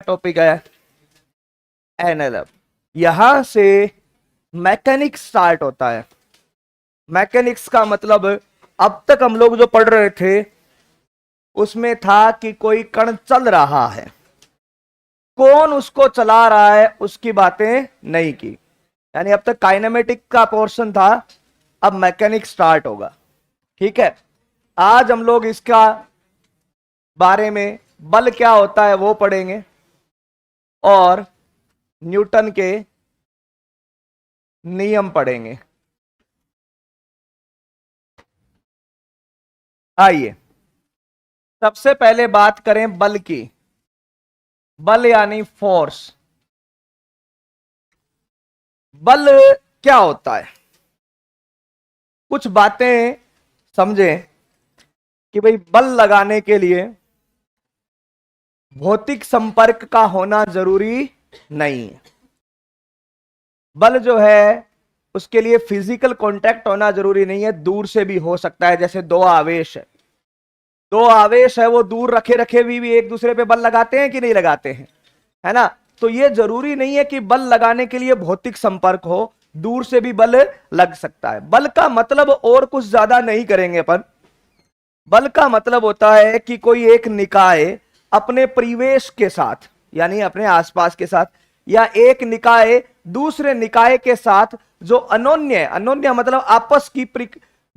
Topic है NLF. यहां से मैकेनिक्स स्टार्ट होता है। मैकेनिक्स का मतलब अब तक हम लोग जो पढ़ रहे थे उसमें था कि कोई कण चल रहा है, कौन उसको चला रहा है उसकी बातें नहीं की। यानी अब तक काइनेमेटिक का पोर्शन था, अब मैकेनिक्स स्टार्ट होगा। ठीक है, आज हम लोग इसका बारे में बल क्या होता है वो पढ़ेंगे और न्यूटन के नियम पढ़ेंगे। आइए सबसे पहले बात करें बल की। बल यानी फोर्स। बल क्या होता है, कुछ बातें समझें कि भाई बल लगाने के लिए भौतिक संपर्क का होना जरूरी नहीं है। बल जो है उसके लिए फिजिकल कांटेक्ट होना जरूरी नहीं है, दूर से भी हो सकता है। जैसे दो आवेश है, दो आवेश है वो दूर रखे रखे भी एक दूसरे पे बल लगाते हैं कि नहीं लगाते हैं, है ना। तो ये जरूरी नहीं है कि बल लगाने के लिए भौतिक संपर्क हो, दूर से भी बल लग सकता है। बल का मतलब और कुछ ज्यादा नहीं करेंगे अपन। बल का मतलब होता है कि कोई एक निकाय अपने परिवेश के साथ यानी अपने आसपास के साथ, या एक निकाय दूसरे निकाय के साथ जो अनोन्य अनोन्य मतलब आपस की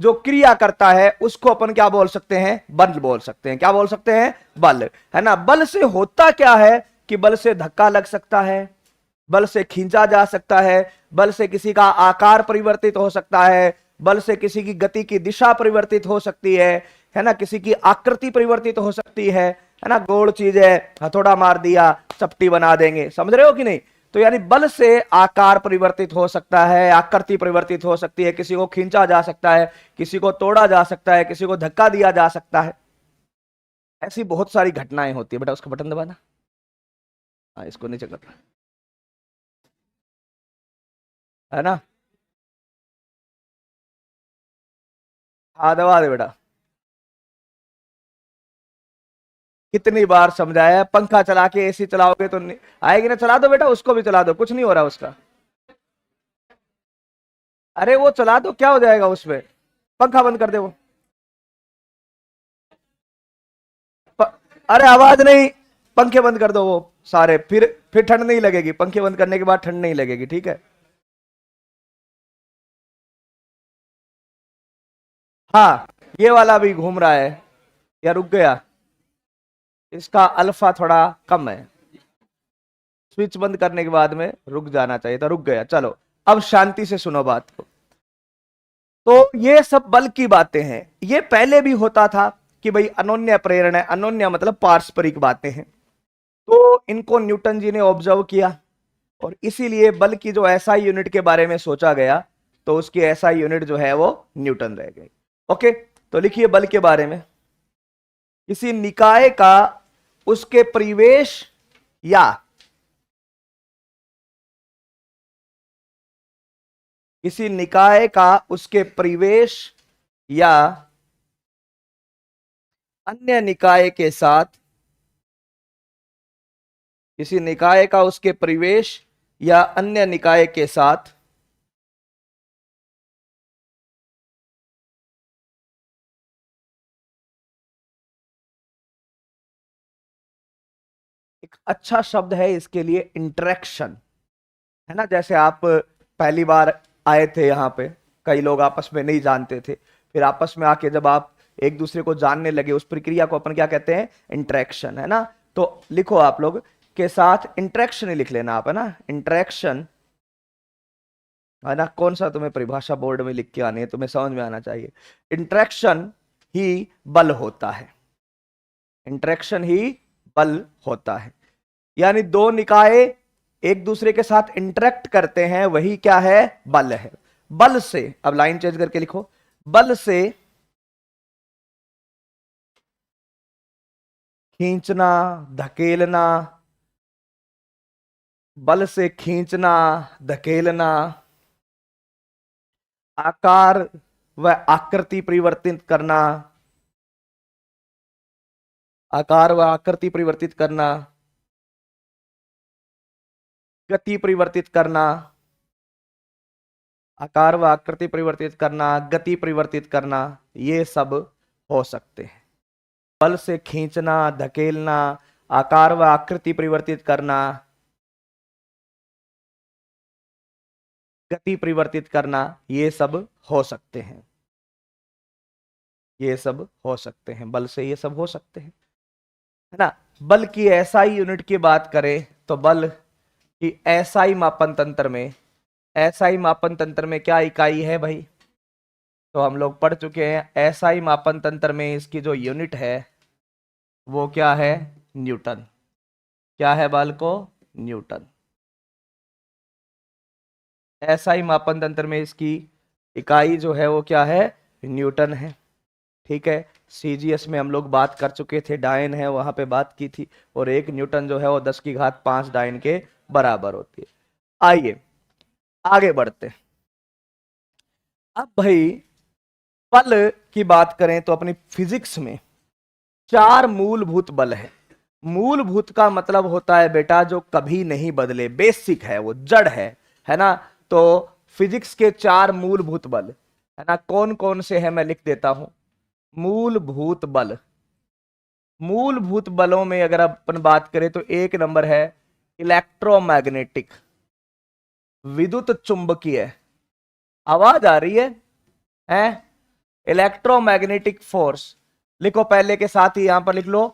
जो क्रिया करता है उसको अपन क्या बोल सकते हैं, बल बोल सकते हैं। क्या बोल सकते हैं, बल, है ना। बल से होता क्या है कि बल से धक्का लग सकता है, बल से खींचा जा सकता है, बल से किसी का आकार परिवर्तित हो सकता है, बल से किसी की गति की दिशा परिवर्तित हो सकती है ना, किसी की आकृति परिवर्तित हो सकती है ना। गोल चीज है, हथौड़ा मार दिया चपटी बना देंगे, समझ रहे हो कि नहीं। तो यानी बल से आकार परिवर्तित हो सकता है, आकृति परिवर्तित हो सकती है, किसी को खींचा जा सकता है, किसी को तोड़ा जा सकता है, किसी को धक्का दिया जा सकता है। ऐसी बहुत सारी घटनाएं होती है। बेटा उसका बटन दबाना, हाँ इसको नीचे कर, है ना। हाँ दबा दे बेटा। कितनी बार समझाया, पंखा चला के एसी चलाओगे तो आएगी ना। चला दो बेटा, उसको भी चला दो, कुछ नहीं हो रहा उसका। अरे वो चला दो, क्या हो जाएगा उसमें, पंखा बंद कर दे वो। प... अरे आवाज नहीं, पंखे बंद कर दो वो सारे, फिर ठंड नहीं लगेगी। पंखे बंद करने के बाद ठंड नहीं लगेगी, ठीक है। हाँ ये वाला भी घूम रहा है या रुक गया, इसका अल्फा थोड़ा कम है। स्विच बंद करने के बाद में रुक जाना चाहिए था, रुक गया। चलो अब शांति से सुनो बात को। तो ये सब बल की बातें हैं। ये पहले भी होता था कि भाई अनोन्य प्रेरणा, अनोन्य मतलब पारस्परिक बातें हैं। तो इनको न्यूटन जी ने ऑब्जर्व किया और इसीलिए बल की जो एसआई यूनिट के बारे में सोचा गया, तो उसकी एसआई यूनिट जो है वो न्यूटन रह गई। ओके, तो लिखिए बल के बारे में। किसी निकाय का उसके परिवेश या किसी निकाय का उसके परिवेश या अन्य निकाय के साथ, किसी निकाय का उसके परिवेश या अन्य निकाय के साथ एक अच्छा शब्द है इसके लिए इंटरेक्शन, है ना। जैसे आप पहली बार आए थे यहाँ पे, कई लोग आपस में नहीं जानते थे, फिर आपस में आके जब आप एक दूसरे को जानने लगे, उस प्रक्रिया को अपन क्या कहते हैं, इंटरेक्शन, है ना। तो लिखो आप लोग के साथ इंटरेक्शन ही लिख लेना आप, है ना, इंटरेक्शन, है ना। कौन सा तुम्हें परिभाषा बोर्ड में लिख के आनी है, तुम्हें समझ में आना चाहिए। इंटरेक्शन ही बल होता है, इंटरेक्शन ही बल होता है। यानी दो निकाय एक दूसरे के साथ इंटरेक्ट करते हैं, वही क्या है, बल है। बल से, अब लाइन चेंज करके लिखो, बल से खींचना, धकेलना, बल से खींचना, धकेलना, आकार व आकृति परिवर्तित करना, आकार व आकृति परिवर्तित करना, गति परिवर्तित करना, आकार व आकृति परिवर्तित करना, गति परिवर्तित करना, ये सब हो सकते हैं। बल से खींचना, धकेलना, आकार व आकृति परिवर्तित करना, गति परिवर्तित करना, ये सब हो सकते हैं। ये सब हो सकते हैं, बल से ये सब हो सकते हैं, है ना। बल की एसआई यूनिट की बात करें तो बल की एसआई मापन तंत्र में, एसआई मापन तंत्र में क्या इकाई है भाई, तो हम लोग पढ़ चुके हैं। एसआई मापन तंत्र में इसकी जो यूनिट है वो क्या है, न्यूटन। क्या है बालको, न्यूटन। एसआई मापन तंत्र में इसकी इकाई जो है वो क्या है, न्यूटन है। ठीक है, सीजीएस में हम लोग बात कर चुके थे, डायन है वहां पे बात की थी, और 1 न्यूटन जो है वो 10⁵ डायन के बराबर होती है। आइए आगे बढ़ते हैं। अब भाई बल की बात करें तो अपनी फिजिक्स में 4 मूलभूत बल है। मूलभूत का मतलब होता है बेटा जो कभी नहीं बदले, बेसिक है, वो जड़ है ना। तो फिजिक्स के 4 मूलभूत बल है ना, कौन कौन से हैं मैं लिख देता हूं। मूलभूत बल, मूलभूत बलों में अगर अपन बात करें तो 1 नंबर है इलेक्ट्रोमैग्नेटिक, विद्युत चुंबकीय। आवाज आ रही है? इलेक्ट्रोमैग्नेटिक फोर्स लिखो, पहले के साथ ही यहां पर लिख लो,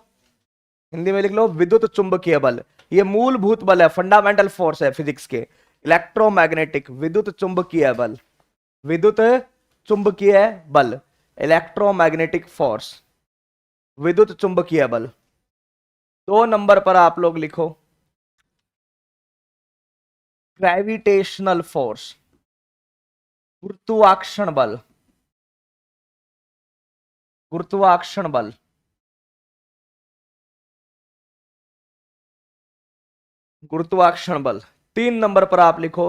हिंदी में लिख लो विद्युत चुंबकीय बल। ये मूलभूत बल है, फंडामेंटल फोर्स है फिजिक्स के। इलेक्ट्रोमैग्नेटिक, विद्युत चुंबकीय बल, विद्युत चुंबकीय बल, इलेक्ट्रोमैग्नेटिक फोर्स, विद्युत चुंबकीय बल। 2 नंबर पर आप लोग लिखो ग्रेविटेशनल फोर्स, गुरुत्वाकर्षण बल, गुरुत्वाकर्षण बल। गुरुत्वाकर्षण बल। 3 नंबर पर आप लिखो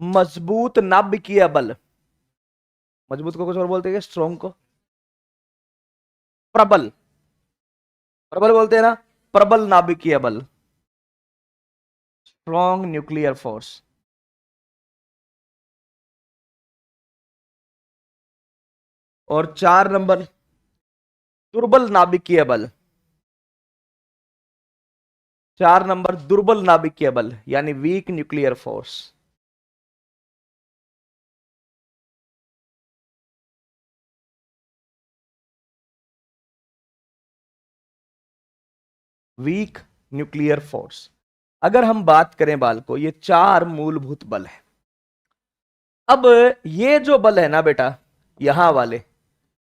मजबूत नाभिकीय बल। मजबूत को कुछ और बोलते हैं, स्ट्रॉन्ग को प्रबल, प्रबल बोलते हैं ना, प्रबल नाभिकीय बल, स्ट्रॉन्ग न्यूक्लियर फोर्स। और 4 नंबर दुर्बल नाभिकीय बल। 4 नंबर दुर्बल नाभिकीय बल यानी weak nuclear force. Weak nuclear force. अगर हम बात करें बालको, ये 4 मूलभूत बल है। अब ये जो बल है ना बेटा, यहां वाले,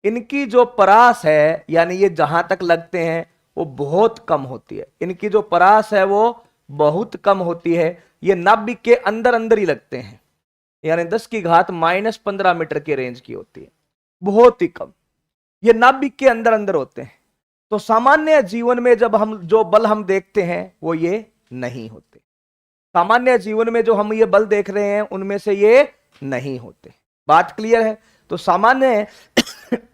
इनकी जो परास है यानी ये जहां तक लगते हैं वो बहुत कम होती है। इनकी जो परास है वो बहुत कम होती है। ये नाभिक के अंदर अंदर ही लगते हैं, यानी 10⁻⁻15 मीटर के रेंज की होती है, बहुत ही कम। ये नाभिक के अंदर अंदर होते हैं। तो सामान्य जीवन में जब हम जो बल हम देखते हैं वो ये नहीं होते। सामान्य जीवन में जो हम ये बल देख रहे हैं उनमें से ये नहीं होते। बात क्लियर है? तो सामान्य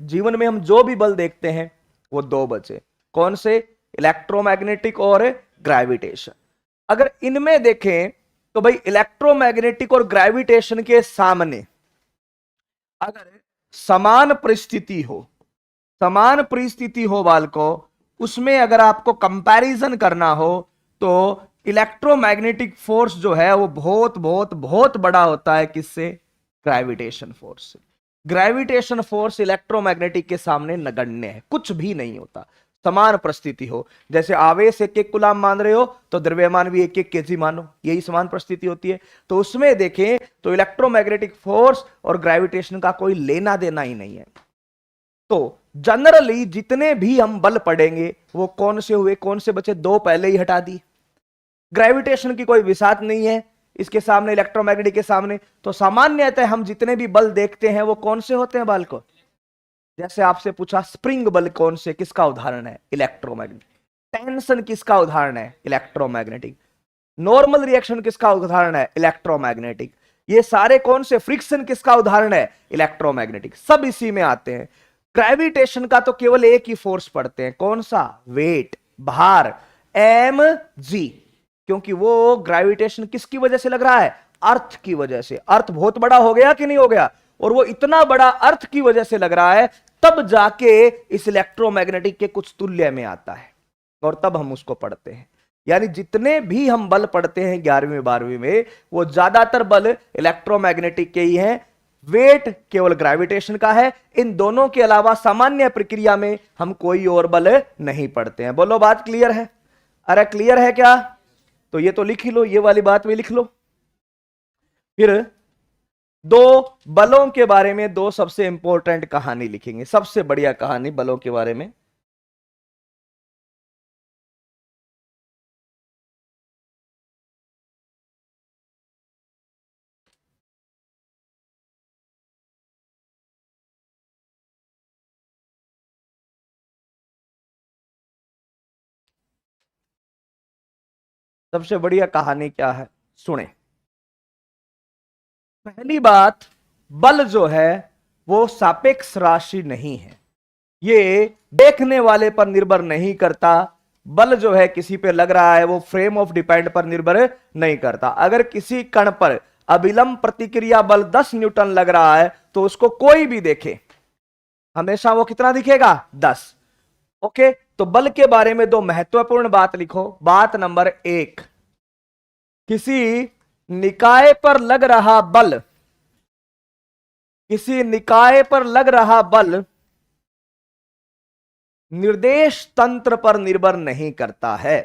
जीवन में हम जो भी बल देखते हैं वो 2 बचे, कौन से, इलेक्ट्रोमैग्नेटिक और ग्रेविटेशन। अगर इनमें देखें तो भाई इलेक्ट्रोमैग्नेटिक और ग्रेविटेशन के सामने अगर समान परिस्थिति हो, समान परिस्थिति हो बालको, उसमें अगर आपको कंपैरिजन करना हो तो इलेक्ट्रोमैग्नेटिक फोर्स जो है वो बहुत बहुत बहुत बड़ा होता है किससे, ग्रेविटेशन फोर्स से। ग्रेविटेशन फोर्स इलेक्ट्रोमैग्नेटिक के सामने नगण्य है, कुछ भी नहीं होता। समान परिस्थिति हो, जैसे आवेश 1 कूलाम मान रहे हो तो द्रव्यमान भी 1 केजी मानो, यही समान परिस्थिति होती है। तो उसमें देखें तो इलेक्ट्रोमैग्नेटिक फोर्स और ग्रेविटेशन का कोई लेना देना ही नहीं है। तो जनरली जितने भी हम बल पढ़ेंगे वो कौन से हुए, कौन से बचे, 2 पहले ही हटा दी। ग्रेविटेशन की कोई विसात नहीं है इसके सामने, इलेक्ट्रोमैग्नेटिक के सामने। तो सामान्यतः हम जितने भी बल देखते हैं वो कौन से होते हैं बालको, जैसे आपसे पूछा स्प्रिंग बल कौन से, किसका उदाहरण है, इलेक्ट्रोमैग्नेटिक। टेंशन किसका उदाहरण है, इलेक्ट्रोमैग्नेटिक। नॉर्मल रिएक्शन किसका उदाहरण है, इलेक्ट्रोमैग्नेटिक। ये सारे कौन से, फ्रिक्शन किसका उदाहरण है, इलेक्ट्रोमैग्नेटिक, सब इसी में आते हैं। ग्रेविटेशन का तो केवल एक ही फोर्स पढ़ते हैं, कौन सा, वेट, भार, mg। क्योंकि वो ग्रेविटेशन किसकी वजह से लग रहा है? अर्थ की वजह से। अर्थ बहुत बड़ा हो गया कि नहीं हो गया? और वो इतना बड़ा अर्थ की वजह से लग रहा है, तब जाके इस इलेक्ट्रोमैग्नेटिक के कुछ तुल्य में आता है और तब हम उसको पढ़ते हैं। यानी जितने भी हम बल पढ़ते हैं 11वीं 12वीं में, वो ज्यादातर बल इलेक्ट्रोमैग्नेटिक के ही हैं। वेट केवल ग्रेविटेशन का है। इन दोनों के अलावा सामान्य प्रक्रिया में हम कोई और बल नहीं पढ़ते हैं। बोलो, बात क्लियर है? अरे क्लियर है क्या? तो ये तो लिख ही लो, ये वाली बात भी लिख लो। फिर दो बलों के बारे में दो सबसे इंपॉर्टेंट कहानी लिखेंगे, सबसे बढ़िया कहानी बलों के बारे में। सबसे बढ़िया कहानी क्या है, सुने। पहली बात, बल जो है वो सापेक्ष राशि नहीं है। ये देखने वाले पर निर्भर नहीं करता। बल जो है किसी पे लग रहा है, वो फ्रेम ऑफ डिपेंड पर निर्भर नहीं करता। अगर किसी कण पर अविलंब प्रतिक्रिया बल 10 न्यूटन लग रहा है, तो उसको कोई भी देखे, हमेशा वो कितना दिखेगा? 10। ओके, तो बल के बारे में दो महत्वपूर्ण बात लिखो। बात नंबर 1, किसी निकाय पर लग रहा बल, किसी निकाय पर लग रहा बल निर्देश तंत्र पर निर्भर नहीं करता है।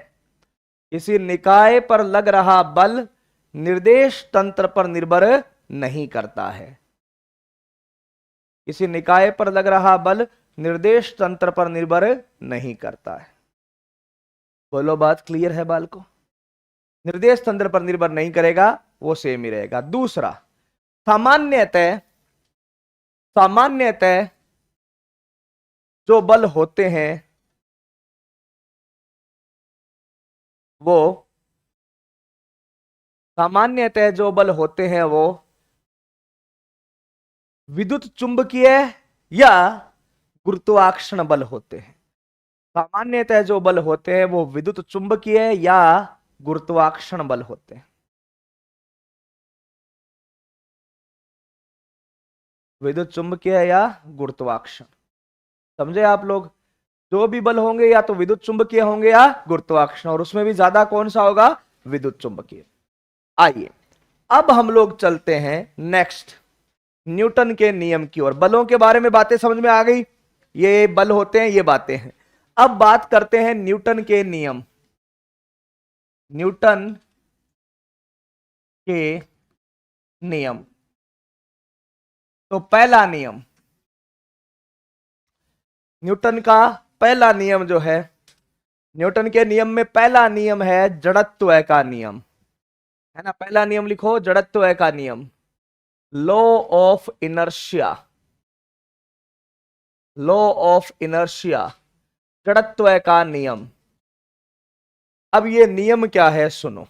किसी निकाय पर लग रहा बल निर्देश तंत्र पर निर्भर नहीं करता है। किसी निकाय पर लग रहा बल निर्देश तंत्र पर निर्भर नहीं करता है। बोलो, बात क्लियर है बालको? निर्देश तंत्र पर निर्भर नहीं करेगा, वो सेम ही रहेगा। दूसरा, सामान्यतः जो बल होते हैं वो विद्युत चुंबकीय या गुरुत्वाकर्षण बल होते हैं। सामान्यतः जो बल होते हैं वो विद्युत चुंबकीय या गुरुत्वाकर्षण बल होते हैं। विद्युत चुंबकीय या गुरुत्वाकर्षण, समझे आप लोग? जो भी बल होंगे या तो विद्युत चुंबकीय होंगे या गुरुत्वाकर्षण, और उसमें भी ज्यादा कौन सा होगा? विद्युत चुंबकीय। आइए अब हम लोग चलते हैं नेक्स्ट, न्यूटन के नियम की ओर। बलों के बारे में बातें समझ में आ गई, ये बल होते हैं, ये बातें हैं। अब बात करते हैं न्यूटन के नियम। न्यूटन के नियम, तो पहला नियम, न्यूटन का पहला नियम जो है, न्यूटन के नियम में पहला नियम है जड़त्व का नियम, है ना? पहला नियम लिखो, जड़त्व का नियम, law of inertia. Law of inertia, जड़त्व का नियम। अब ये नियम क्या है, सुनो।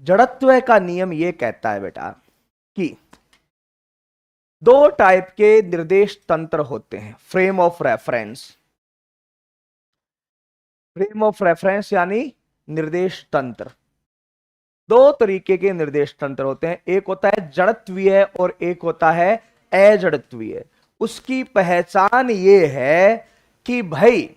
जड़त्व का नियम ये कहता है बेटा कि दो टाइप के निर्देश तंत्र होते हैं, frame of reference. Frame of reference यानी निर्देश तंत्र। दो तरीके के निर्देश तंत्र होते हैं, एक होता है जड़त्वीय और एक होता है अजड़त्वीय। उसकी पहचान ये है कि भाई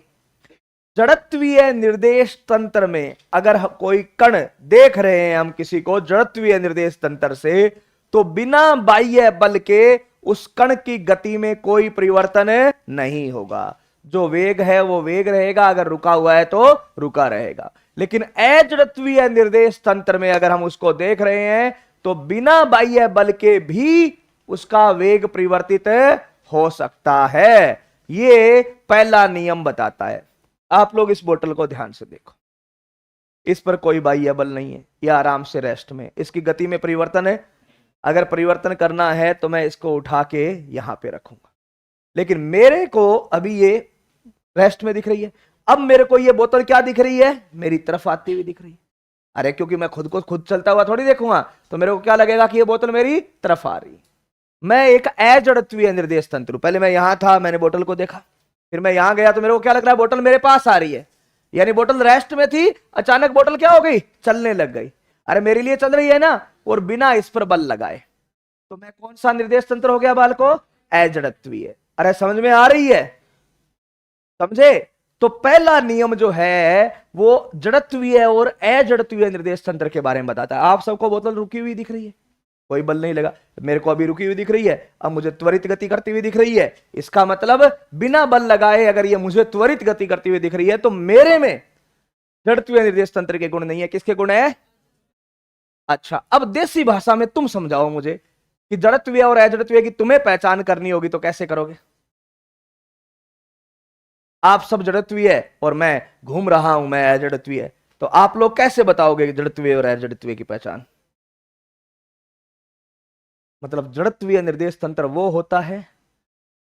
जड़त्वीय निर्देश तंत्र में अगर कोई कण देख रहे हैं हम किसी को जड़त्वीय निर्देश तंत्र से, तो बिना बाह्य बल के उस कण की गति में कोई परिवर्तन नहीं होगा। जो वेग है वो वेग रहेगा, अगर रुका हुआ है तो रुका रहेगा। लेकिन अजड़त्वीय निर्देश तंत्र में अगर हम उसको देख रहे हैं तो बिना बाह्य बल के भी उसका वेग परिवर्तित हो सकता है। ये पहला नियम बताता है। आप लोग इस बोतल को ध्यान से देखो, इस पर कोई बाह्य बल नहीं है, यह आराम से रेस्ट में, इसकी गति में परिवर्तन है। अगर परिवर्तन करना है तो मैं इसको उठा के यहां पे रखूंगा, लेकिन मेरे को अभी ये रेस्ट में दिख रही है। अब मेरे को ये बोतल क्या दिख रही है? मेरी तरफ आती हुई दिख रही है। अरे क्योंकि मैं खुद को खुद चलता हुआ थोड़ी देखूंगा, तो मेरे को क्या लगेगा कि ये बोतल मेरी तरफ आ रही है। मैं एक अजड़त्वीय निर्देश तंत्र हूं। पहले मैं यहां था, मैंने बोतल को देखा, फिर मैं यहां गया तो मेरे को क्या लग रहा है? बोतल मेरे पास आ रही है। यानी बोतल रेस्ट में थी, अचानक बोतल क्या हो गई, चलने लग गई। अरे मेरे लिए चल रही है ना, और बिना इस पर बल लगाए, तो मैं कौन सा निर्देश तंत्र हो गया बालको, अजड़त्वीय। अरे समझ में आ रही है, समझे। तो पहला नियम जो है वो जड़त्वीय और अजड़त्वीय निर्देश तंत्र के बारे में बताता है। आप सबको बोतल रुकी हुई दिख रही है, कोई बल नहीं लगा, मेरे को अभी रुकी हुई दिख रही है, अब मुझे त्वरित गति करती हुई दिख रही है। इसका मतलब बिना बल लगाए अगर ये मुझे त्वरित गति करती हुई दिख रही है तो मेरे में जड़त्वीय निर्देश तंत्र के गुण नहीं है, किसके गुण है। अच्छा, अब देसी भाषा में तुम समझाओ मुझे कि जड़त्वीय और अजड़त्वीय की तुम्हें पहचान करनी होगी, तो कैसे करोगे। आप सब जड़त्वीय और मैं घूम रहा हूं, मैं अजड़त्वीय, तो आप लोग कैसे बताओगे जड़त्वीय और अजड़त्वीय की पहचान। मतलब जड़त्वीय निर्देश तंत्र वो होता है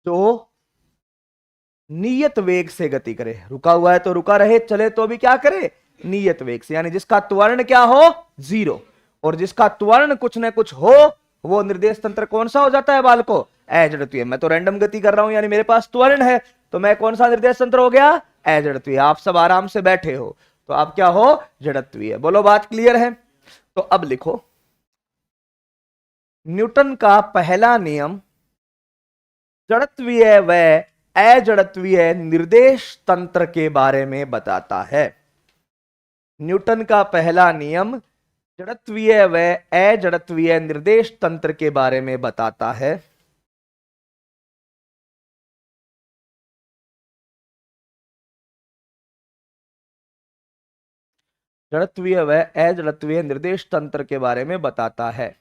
जो नियत वेग से गति करे, रुका हुआ है तो रुका रहे, चले तो भी क्या करे, नियत वेग से, यानी जिसका त्वरण क्या हो, जीरो, और जिसका त्वरण कुछ न कुछ हो, वो निर्देश तंत्र कौन सा हो जाता है बालको, अजड़त्वीय। मैं तो रैंडम गति कर रहा हूं, यानी मेरे पास त्वरण है, तो मैं कौन सा निर्देश तंत्र हो गया, अजड़त्वीय। आप सब आराम से बैठे हो, तो आप क्या हो, जड़त्वीय। बोलो बात क्लियर है। तो अब लिखो, न्यूटन का पहला नियम जड़त्वीय व अजड़त्वीय निर्देश तंत्र के बारे में बताता है। न्यूटन का पहला नियम जड़त्वीय व अजड़त्वीय निर्देश तंत्र के बारे में बताता है। जड़त्वीय व अजड़त्वीय निर्देश तंत्र के बारे में बताता है।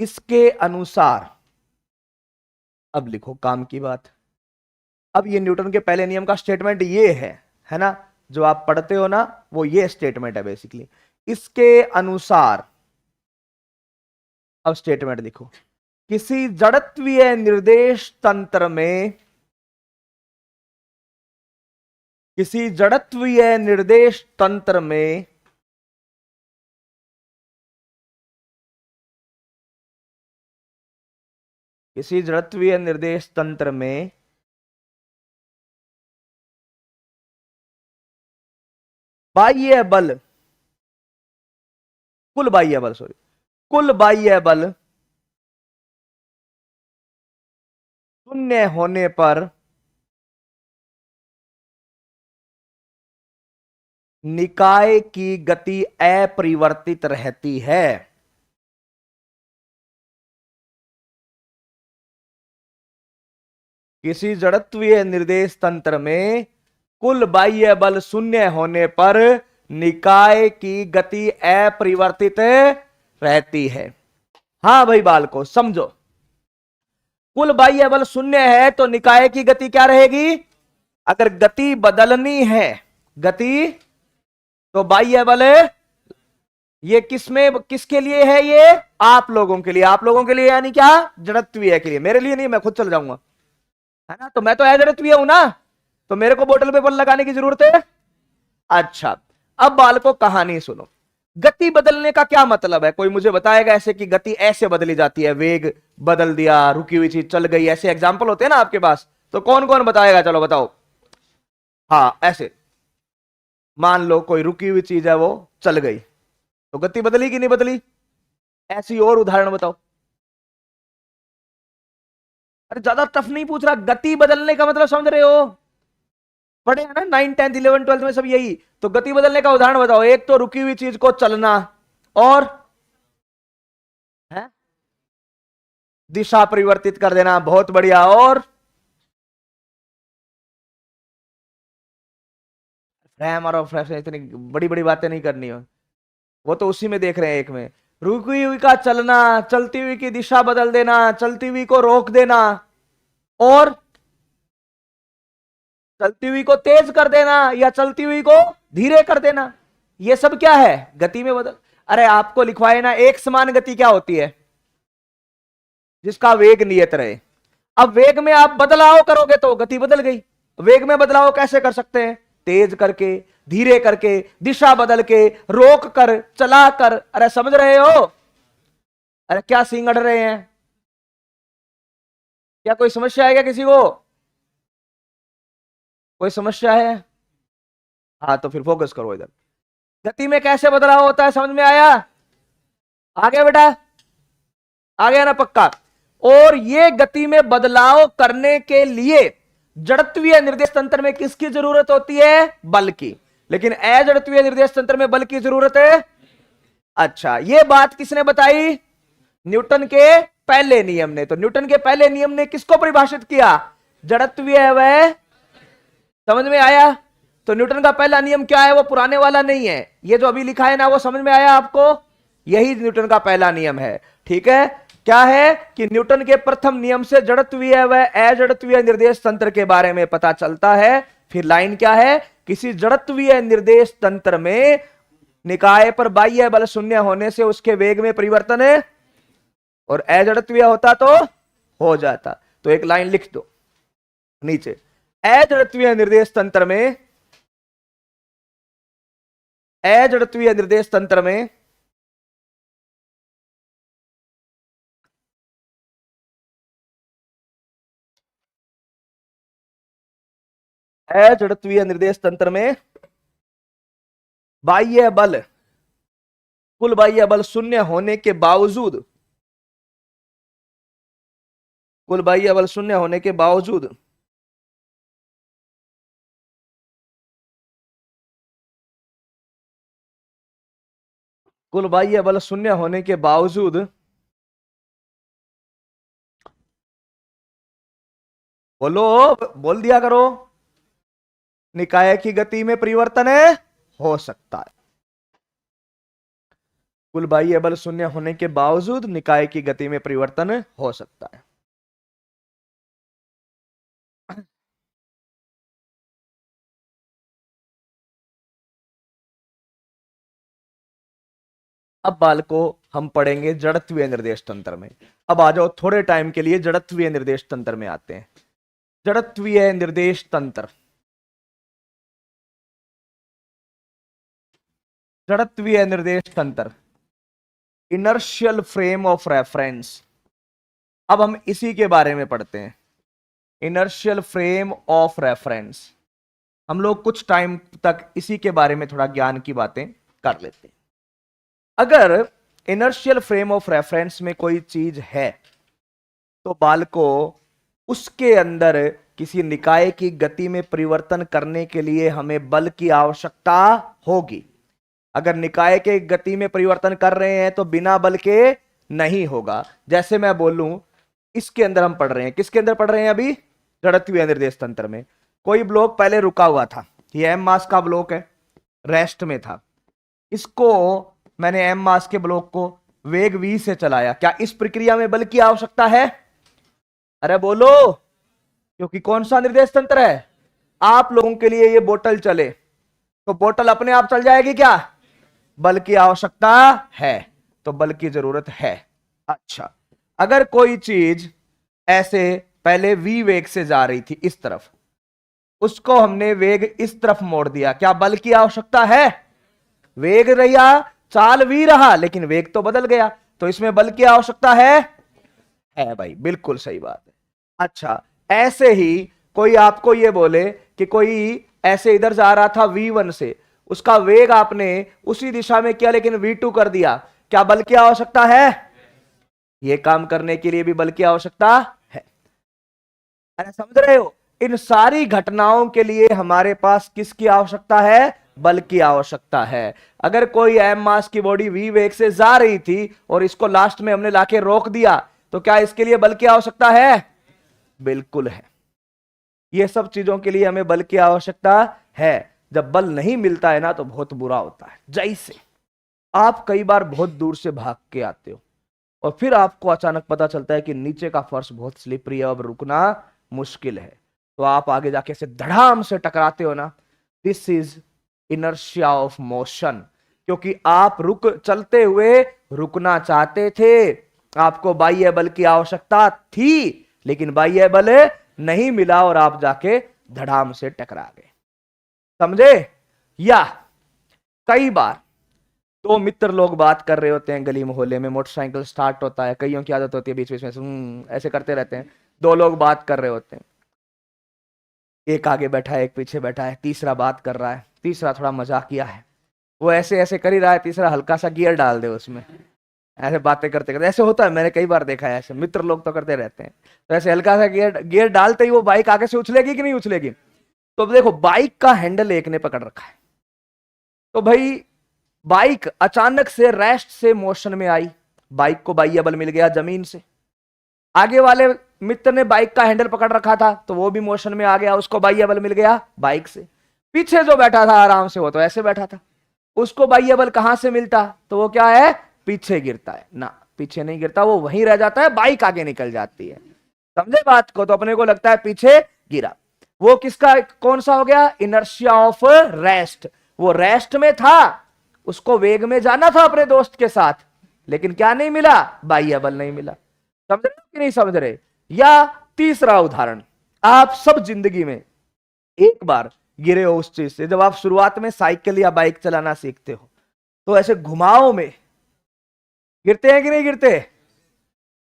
इसके अनुसार, अब लिखो काम की बात। अब ये न्यूटन के पहले नियम का स्टेटमेंट ये है ना, जो आप पढ़ते हो ना, वो ये स्टेटमेंट है बेसिकली। इसके अनुसार, अब स्टेटमेंट लिखो, किसी जड़त्वीय निर्देश तंत्र में, किसी जड़त्वीय निर्देश तंत्र में किसी जड़त्वीय निर्देश तंत्र में बाह्य बल, कुल बाह्य बल, सॉरी, कुल बाह्य बल शून्य होने पर निकाय की गति अपरिवर्तित रहती है। किसी जड़त्वीय निर्देश तंत्र में कुल बाह्य बल शून्य होने पर निकाय की गति अपरिवर्तित रहती है। हां भाई बालको समझो, कुल बाह्य बल शून्य है तो निकाय की गति क्या रहेगी। अगर गति बदलनी है, गति, तो बाह्य बल ये किसमें, किसके लिए है, ये आप लोगों के लिए, आप लोगों के लिए यानी क्या, जड़त्वीय के लिए, मेरे लिए नहीं, मैं खुद चल जाऊंगा, है ना। तो मैं तो अजड़त्वीय हूं ना, तो मेरे को बोतल पे बल लगाने की जरूरत है। अच्छा, अब बालको कहानी सुनो। गति बदलने का क्या मतलब है, कोई मुझे बताएगा ऐसे कि गति ऐसे बदली जाती है, वेग बदल दिया, रुकी हुई चीज चल गई, ऐसे एग्जांपल होते हैं ना आपके पास, तो कौन कौन बताएगा, चलो बताओ। हाँ ऐसे, मान लो कोई रुकी हुई चीज है वो चल गई, तो गति बदली कि नहीं बदली, ऐसी और उदाहरण बताओ। अरे ज्यादा टफ नहीं पूछ रहा, गति बदलने का मतलब समझ रहे हो, पढ़े हैं ना 9, 10, 11, 12 में सब यही। तो गति बदलने का उदाहरण बताओ। एक तो रुकी हुई चीज को चलना, और है दिशा परिवर्तित कर देना, बहुत बढ़िया। और फ्रेम और फ्रेम, इतनी बड़ी बड़ी बातें नहीं करनी हो, वो तो उसी में देख रहे हैं, एक में रुकी हुई का चलना, चलती हुई की दिशा बदल देना, चलती हुई को रोक देना, और चलती हुई को तेज कर देना या चलती हुई को धीरे कर देना, ये सब क्या है, गति में बदल। अरे आपको लिखवाए ना, एक समान गति क्या होती है, जिसका वेग नियत रहे। अब वेग में आप बदलाव करोगे तो गति बदल गई। वेग में बदलाव कैसे कर सकते हैं, तेज करके, धीरे करके, दिशा बदल के, रोक कर, चला कर। अरे समझ रहे हो, अरे क्या सिंगड़ रहे हैं, क्या कोई समस्या है क्या किसी को, कोई समस्या है। हाँ तो फिर फोकस करो इधर। गति में कैसे बदलाव होता है, समझ में आया? आ गया बेटा, आ गया ना पक्का? और ये गति में बदलाव करने के लिए जड़त्वीय निर्देश तंत्र में किसकी जरूरत होती है? बल की। लेकिन अजड़त्वीय निर्देश तंत्र में बल की जरूरत है? अच्छा, ये बात किसने बताई? न्यूटन के पहले नियम ने। तो न्यूटन के पहले नियम ने किसको परिभाषित किया? जड़त्वीय है वह। समझ में आया? तो न्यूटन का पहला नियम क्या है? वो पुराने वाला नहीं है, ये जो अभी लिखा है ना, वो समझ में आया आपको? यही न्यूटन का पहला नियम है। ठीक है, क्या है कि न्यूटन के प्रथम नियम से जड़त्वीय व अजड़त्वीय निर्देश तंत्र के बारे में पता चलता है। फिर लाइन क्या है? किसी जड़त्वीय निर्देश तंत्र में निकाय पर बाह्य बल शून्य होने से उसके वेग में परिवर्तन है, और अजड़त्वीय होता तो हो जाता। तो एक लाइन लिख दो नीचे, अजड़त्वीय निर्देश तंत्र में, अजड़त्वीय निर्देश तंत्र में अजड़त्वीय निर्देश तंत्र में बाह्य बल, कुल बाह्य बल शून्य होने के बावजूद, कुल बाह्य बल शून्य होने के बावजूद कुल बाह्य बल शून्य होने के बावजूद बोलो, बोल दिया करो, निकाय की गति में परिवर्तन है हो सकता है। कुल बाह्य बल शून्य होने के बावजूद निकाय की गति में परिवर्तन हो सकता है। अब बाल को हम पढ़ेंगे जड़त्वीय निर्देश तंत्र में। अब आ जाओ, थोड़े टाइम के लिए जड़त्वीय निर्देश तंत्र में आते हैं। जड़त्वीय निर्देश तंत्र, जड़त्वीय निर्देश तंत्र, इनर्शियल फ्रेम ऑफ रेफरेंस। अब हम इसी के बारे में पढ़ते हैं, इनर्शियल फ्रेम ऑफ रेफरेंस। हम लोग कुछ टाइम तक इसी के बारे में थोड़ा ज्ञान की बातें कर लेते हैं। अगर इनर्शियल फ्रेम ऑफ रेफरेंस में कोई चीज है तो बाल को उसके अंदर किसी निकाय की गति में परिवर्तन करने के लिए हमें बल की आवश्यकता होगी। अगर निकाय के गति में परिवर्तन कर रहे हैं तो बिना बल के नहीं होगा। जैसे मैं बोलूं, इसके अंदर हम पढ़ रहे हैं, किसके अंदर पढ़ रहे हैं अभी? जड़त्वीय निर्देश तंत्र में। कोई ब्लॉक पहले रुका हुआ था, ये एम मास का ब्लॉक है, रेस्ट में था। इसको मैंने एम मास के ब्लॉक को वेग v से चलाया, क्या इस प्रक्रिया में बल की आवश्यकता है? अरे बोलो, क्योंकि कौन सा निर्देश तंत्र है? आप लोगों के लिए ये बोतल चले तो बोतल अपने आप चल जाएगी क्या? बल की आवश्यकता है, तो बल की जरूरत है। अच्छा, अगर कोई चीज ऐसे पहले v वेग से जा रही थी इस तरफ, उसको हमने वेग इस तरफ मोड़ दिया, क्या बल की आवश्यकता है? वेग रहा, चाल v रहा, लेकिन वेग तो बदल गया, तो इसमें बल की आवश्यकता है भाई, बिल्कुल सही बात है। अच्छा, ऐसे ही कोई आपको ये बोले कि कोई ऐसे इधर जा रहा था v1 से, उसका वेग आपने उसी दिशा में किया लेकिन v2 कर दिया, क्या बल की आवश्यकता है? यह काम करने के लिए भी बल की आवश्यकता है। अरे समझ रहे हो? इन सारी घटनाओं के लिए हमारे पास किसकी आवश्यकता है? बल की आवश्यकता है। अगर कोई एम मास की बॉडी v वेग से जा रही थी और इसको लास्ट में हमने लाके रोक दिया, तो क्या इसके लिए बल की आवश्यकता है? बिल्कुल है। ये सब चीजों के लिए हमें बल की आवश्यकता है। जब बल नहीं मिलता है ना तो बहुत बुरा होता है। जैसे आप कई बार बहुत दूर से भाग के आते हो और फिर आपको अचानक पता चलता है कि नीचे का फर्श बहुत स्लिपरी है, अब रुकना मुश्किल है, तो आप आगे जाके से धड़ाम से टकराते हो ना। This is inertia of motion, क्योंकि आप चलते हुए रुकना चाहते थे, आपको बाह्य बल की आवश्यकता थी, लेकिन बाह्य बल नहीं मिला और आप जाके धड़ाम से टकरा गए। समझे? या कई बार दो मित्र लोग बात कर रहे होते हैं गली मोहल्ले में, मोटरसाइकिल स्टार्ट होता है, कईयों की आदत होती है बीच बीच में ऐसे करते रहते हैं, दो लोग बात कर रहे होते हैं, एक आगे बैठा है, एक पीछे बैठा है, तीसरा बात कर रहा है, तीसरा थोड़ा मजाकिया है, वो ऐसे ऐसे कर ही रहा है, तीसरा हल्का सा गियर डाल दे उसमें, ऐसे बातें करते करते। ऐसे होता है, मैंने कई बार देखा है, ऐसे मित्र लोग तो करते रहते हैं। तो ऐसे हल्का सा गियर गियर डालते ही वो बाइक आगे से उछलेगी कि नहीं उछलेगी। तो अब देखो, बाइक का हैंडल एक ने पकड़ रखा है, तो भाई बाइक अचानक से रेस्ट से मोशन में आई, बाइक को बाह्य बल मिल गया जमीन से। आगे वाले मित्र ने बाइक का हैंडल पकड़ रखा था, तो वो भी मोशन में आ गया, उसको बाह्य बल मिल गया बाइक से। पीछे जो बैठा था आराम से, वो तो ऐसे बैठा था, उसको बाह्य बल कहां से मिलता, तो वो क्या है, पीछे गिरता है ना, पीछे नहीं गिरता, वो वहीं रह जाता है, बाइक आगे निकल जाती है। समझे बात को। तो अपने को लगता है पीछे गिरा, वो किसका कौन सा हो गया, इनर्शिया ऑफ रेस्ट। वो रेस्ट में था, उसको वेग में जाना था अपने दोस्त के साथ, लेकिन क्या नहीं मिला, बाह्य बल नहीं मिला। समझ रहे कि नहीं समझ रहे। या तीसरा उदाहरण, आप सब जिंदगी में एक बार गिरे हो उस चीज से, जब आप शुरुआत में साइकिल या बाइक चलाना सीखते हो, तो ऐसे घुमाव में गिरते हैं कि नहीं गिरते।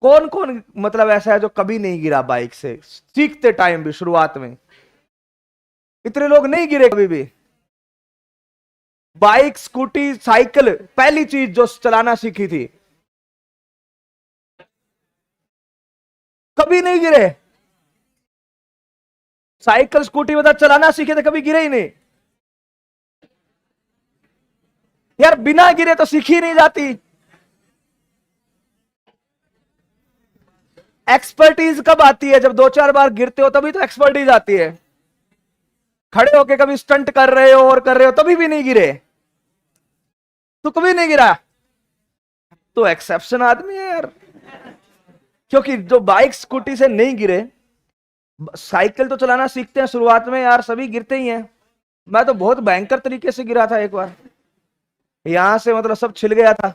कौन कौन मतलब ऐसा है जो कभी नहीं गिरा बाइक से, सीखते टाइम भी शुरुआत में। इतने लोग नहीं गिरे कभी भी। बाइक स्कूटी साइकिल पहली चीज जो चलाना सीखी थी, कभी नहीं गिरे। साइकिल स्कूटी मतलब चलाना सीखे थे, कभी गिरे ही नहीं। यार बिना गिरे तो सीखी नहीं जाती। एक्सपर्टीज कब आती है, जब 2-4 बार गिरते हो तभी तो एक्सपर्टीज आती है। खड़े होके कभी स्टंट कर रहे हो और कर रहे हो, तभी भी नहीं गिरे, तो कभी नहीं गिरा, तो एक्सेप्शन आदमी है यार। क्योंकि जो बाइक स्कूटी से नहीं गिरे, साइकिल तो चलाना सीखते हैं शुरुआत में यार, सभी गिरते ही हैं। मैं तो बहुत भयंकर तरीके से गिरा था एक बार, यहां से मतलब सब छिल गया था।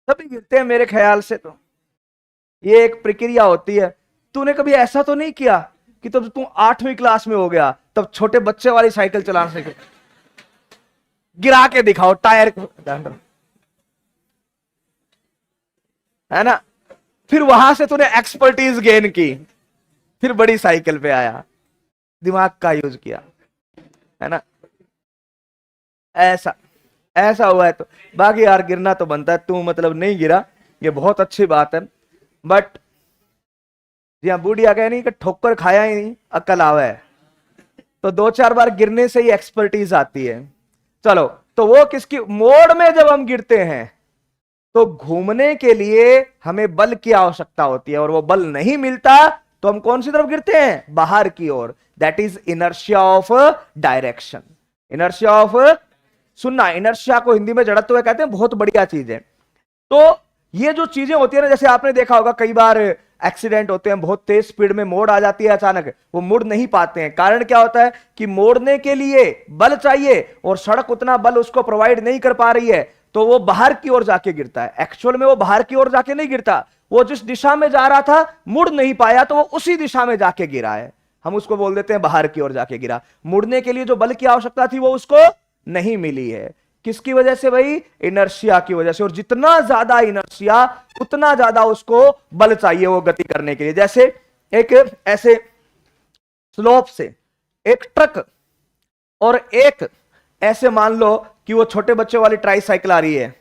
सभी गिरते हैं मेरे ख्याल से, तो ये एक प्रक्रिया होती है। तूने कभी ऐसा तो नहीं किया कि तब तू 8वीं क्लास में हो गया, तब छोटे बच्चे वाली साइकिल चलाना सीखे, गिरा के दिखाओ टायर, है ना, फिर वहां से तूने एक्सपर्टीज गेन की, फिर बड़ी साइकिल पे आया, दिमाग का यूज किया, है ना। ऐसा ऐसा हुआ है। तो बाकी यार गिरना तो बनता है, तू मतलब नहीं गिरा, ये बहुत अच्छी बात है। बट जी हाँ, बूढ़िया कह नहीं कि ठोकर खाया ही नहीं अक्ल आवा है, तो 2-4 बार गिरने से ही एक्सपर्टीज आती है। चलो, तो वो किसकी मोड़ में जब हम गिरते हैं, तो घूमने के लिए हमें बल की आवश्यकता होती है, और वो बल नहीं मिलता तो हम कौन सी तरफ गिरते हैं, बाहर की ओर। That is inertia of direction. Inertia of, सुनना, इनर्शिया को हिंदी में जड़त्व कहते हैं, बहुत बढ़िया चीज है। तो ये जो चीजें होती है ना, जैसे आपने देखा होगा कई बार एक्सीडेंट होते हैं, बहुत तेज स्पीड में मोड़ आ जाती है, अचानक वो मुड़ नहीं पाते हैं। कारण क्या होता है कि मोड़ने के लिए बल चाहिए, और सड़क उतना बल उसको प्रोवाइड नहीं कर पा रही है, तो वो बाहर की ओर जाके गिरता है। एक्चुअल में वो बाहर की ओर जाके नहीं गिरता, वो जिस दिशा में जा रहा था मुड़ नहीं पाया, तो वो उसी दिशा में जाके गिरा है। हम उसको बोल देते हैं बाहर की ओर जाके गिरा। मुड़ने के लिए जो बल की आवश्यकता थी वो उसको नहीं मिली है। किसकी वजह से भाई, इनर्शिया की वजह से। और जितना ज्यादा इनर्शिया, उतना ज्यादा उसको बल चाहिए वो गति करने के लिए। जैसे एक ऐसे स्लोप से एक ट्रक और एक ऐसे मान लो कि वो छोटे बच्चे वाली ट्राई साइकिल आ रही है,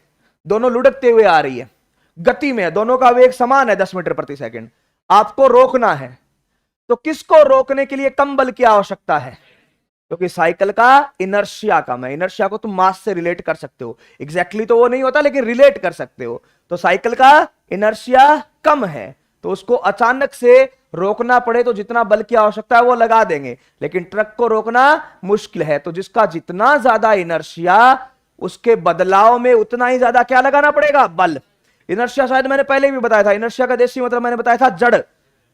दोनों लुढ़कते हुए आ रही है, गति में दोनों का वेग समान है 10 मीटर प्रति सेकंड। आपको रोकना है, तो किसको रोकने के लिए कम बल की आवश्यकता है, क्योंकि साइकिल का इनर्शिया कम है। इनर्शिया को तुम मास से रिलेट कर सकते हो, एग्जैक्टली तो वो नहीं होता, लेकिन रिलेट कर सकते हो। तो साइकिल का इनर्शिया कम है, तो उसको अचानक से रोकना पड़े तो जितना बल की आवश्यकता है वो लगा देंगे, लेकिन ट्रक को रोकना मुश्किल है। तो जिसका जितना ज्यादा इनर्शिया, उसके बदलाव में उतना ही ज्यादा क्या लगाना पड़ेगा, बल। इनर्शिया शायद मैंने पहले भी बताया था, इनर्शिया का देसी मतलब मैंने बताया था जड़,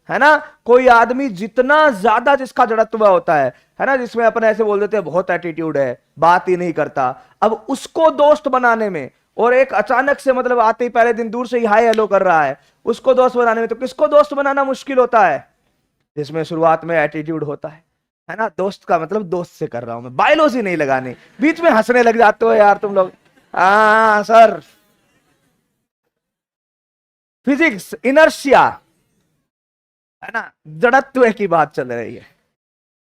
है ना। कोई आदमी जितना ज्यादा जिसका जड़त्व होता है ना, जिसमें अपन ऐसे बोल देते हैं बहुत एटीट्यूड है, बात ही नहीं करता, अब उसको दोस्त बनाने में, और एक अचानक से मतलब आते ही पहले दिन दूर से ही हाय हेलो कर रहा है, उसको दोस्त बनाने में, तो किसको दोस्त बनाना मुश्किल होता है, जिसमें शुरुआत में एटीट्यूड होता है ना। दोस्त का मतलब दोस्त से कर रहा हूं मैं, बायोलॉजी नहीं लगानी। बीच में हंसने लग जाते हो यार तुम लोग, हाँ सर, फिजिक्स, इनर्शिया, है ना, जड़त्व की बात चल रही है।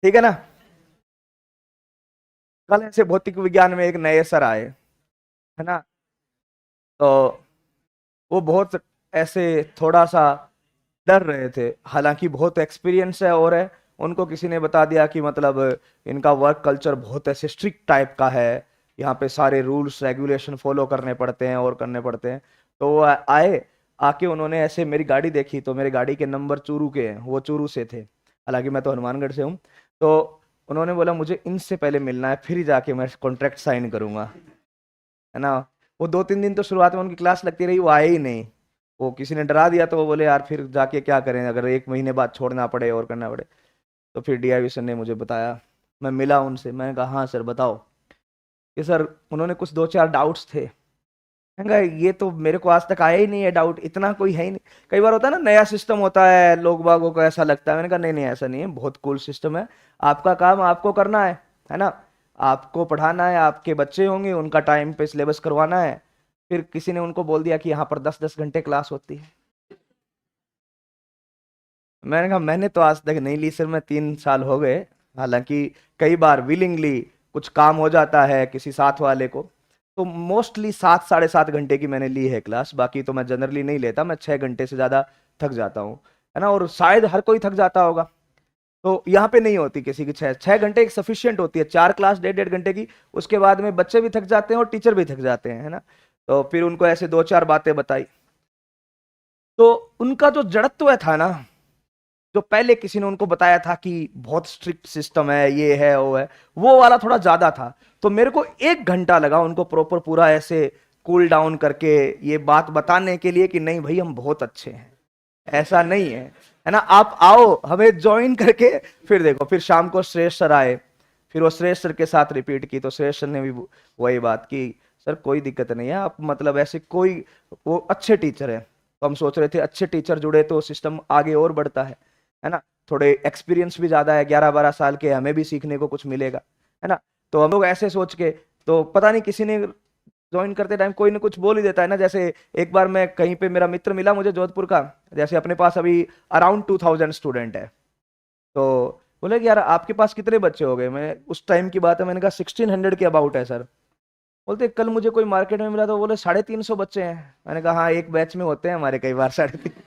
ठीक है ना। कल ऐसे भौतिक विज्ञान में एक नए सर आए, है ना, तो वो बहुत ऐसे थोड़ा सा डर रहे थे, हालांकि बहुत एक्सपीरियंस है और है। उनको किसी ने बता दिया कि मतलब इनका वर्क कल्चर बहुत ऐसे स्ट्रिक्ट टाइप का है, यहाँ पे सारे रूल्स रेगुलेशन फॉलो करने पड़ते हैं और करने पड़ते हैं। तो वो आए, आके उन्होंने ऐसे मेरी गाड़ी देखी, तो मेरी गाड़ी के नंबर चूरू के हैं, वो चूरू से थे, हालांकि मैं तो हनुमानगढ़ से हूँ। तो उन्होंने बोला मुझे इनसे पहले मिलना है, फिर जाके मैं कॉन्ट्रैक्ट साइन करूंगा, है ना। वो 2-3 दिन तो शुरुआत में उनकी क्लास लगती रही, वो आए ही नहीं। वो किसी ने डरा दिया, तो वो बोले यार फिर जाके क्या करें, अगर 1 महीने बाद छोड़ना पड़े और करना पड़े। तो फिर डीआईवी सर ने मुझे बताया, मैं मिला उनसे, मैंने कहा हाँ सर बताओ। कि सर उन्होंने कुछ 2-4 डाउट्स थे। मैंने कहा ये तो मेरे को आज तक आया ही नहीं है डाउट, इतना कोई है ही नहीं। कई बार होता है ना नया सिस्टम होता है, लोग बागों को ऐसा लगता है। मैंने कहा नहीं नहीं ऐसा नहीं है, बहुत कूल सिस्टम है। आपका काम आपको करना है ना। आपको पढ़ाना है, आपके बच्चे होंगे उनका टाइम पे सिलेबस करवाना है। फिर किसी ने उनको बोल दिया कि यहाँ पर 10-10 घंटे क्लास होती है। मैंने कहा मैंने तो आज तक नहीं ली सर, मैं 3 साल हो गए। हालांकि कई बार विलिंगली कुछ काम हो जाता है किसी साथ वाले को, तो मोस्टली 7-7.5 घंटे की मैंने ली है क्लास। बाकी तो मैं जनरली नहीं लेता, मैं 6 घंटे से ज्यादा थक जाता हूँ, है ना। और शायद हर कोई थक जाता होगा। तो यहाँ पे नहीं होती किसी की 6 6 घंटे एक सफिशियंट होती है, 4 क्लास 1.5 1.5 घंटे की। उसके बाद में बच्चे भी थक जाते हैं और टीचर भी थक जाते हैं, है ना। तो फिर उनको ऐसे 2-4 बातें बताई। तो उनका जो जड़त्व था ना, जो पहले किसी ने उनको बताया था कि बहुत स्ट्रिक्ट सिस्टम है, ये है वो है, वो वाला थोड़ा ज्यादा था। तो मेरे को 1 घंटा लगा उनको प्रॉपर पूरा ऐसे कूल डाउन करके ये बात बताने के लिए कि नहीं भाई हम बहुत अच्छे हैं, ऐसा नहीं है ना। आप आओ हमें ज्वाइन करके फिर देखो। फिर शाम को श्रेष्ठ सर आए, फिर वो श्रेष्ठ सर के साथ रिपीट की, तो श्रेष्ठ सर ने भी वही बात की, सर कोई दिक्कत नहीं है, आप मतलब ऐसे कोई, वो अच्छे टीचर है। तो हम सोच रहे थे अच्छे टीचर जुड़े तो सिस्टम आगे और बढ़ता है ना। थोड़े एक्सपीरियंस भी ज्यादा है, 11-12 साल के, हमें भी सीखने को कुछ मिलेगा, है ना। तो हम लोग ऐसे सोच के, तो पता नहीं किसी ने ज्वाइन करते टाइम कोई ना कुछ बोल ही देता है ना। जैसे एक बार मैं कहीं पे, मेरा मित्र मिला मुझे जोधपुर का, जैसे अपने पास अभी अराउंड 2000 स्टूडेंट है। तो बोले कि यार आपके पास कितने बच्चे हो गए। मैं उस टाइम की बात है, मैंने कहा 1600 के अबाउट है सर। बोलते कल मुझे कोई मार्केट में मिला तो बोले 350 बच्चे हैं। मैंने कहा हाँ एक बैच में होते हैं हमारे कई बार 350।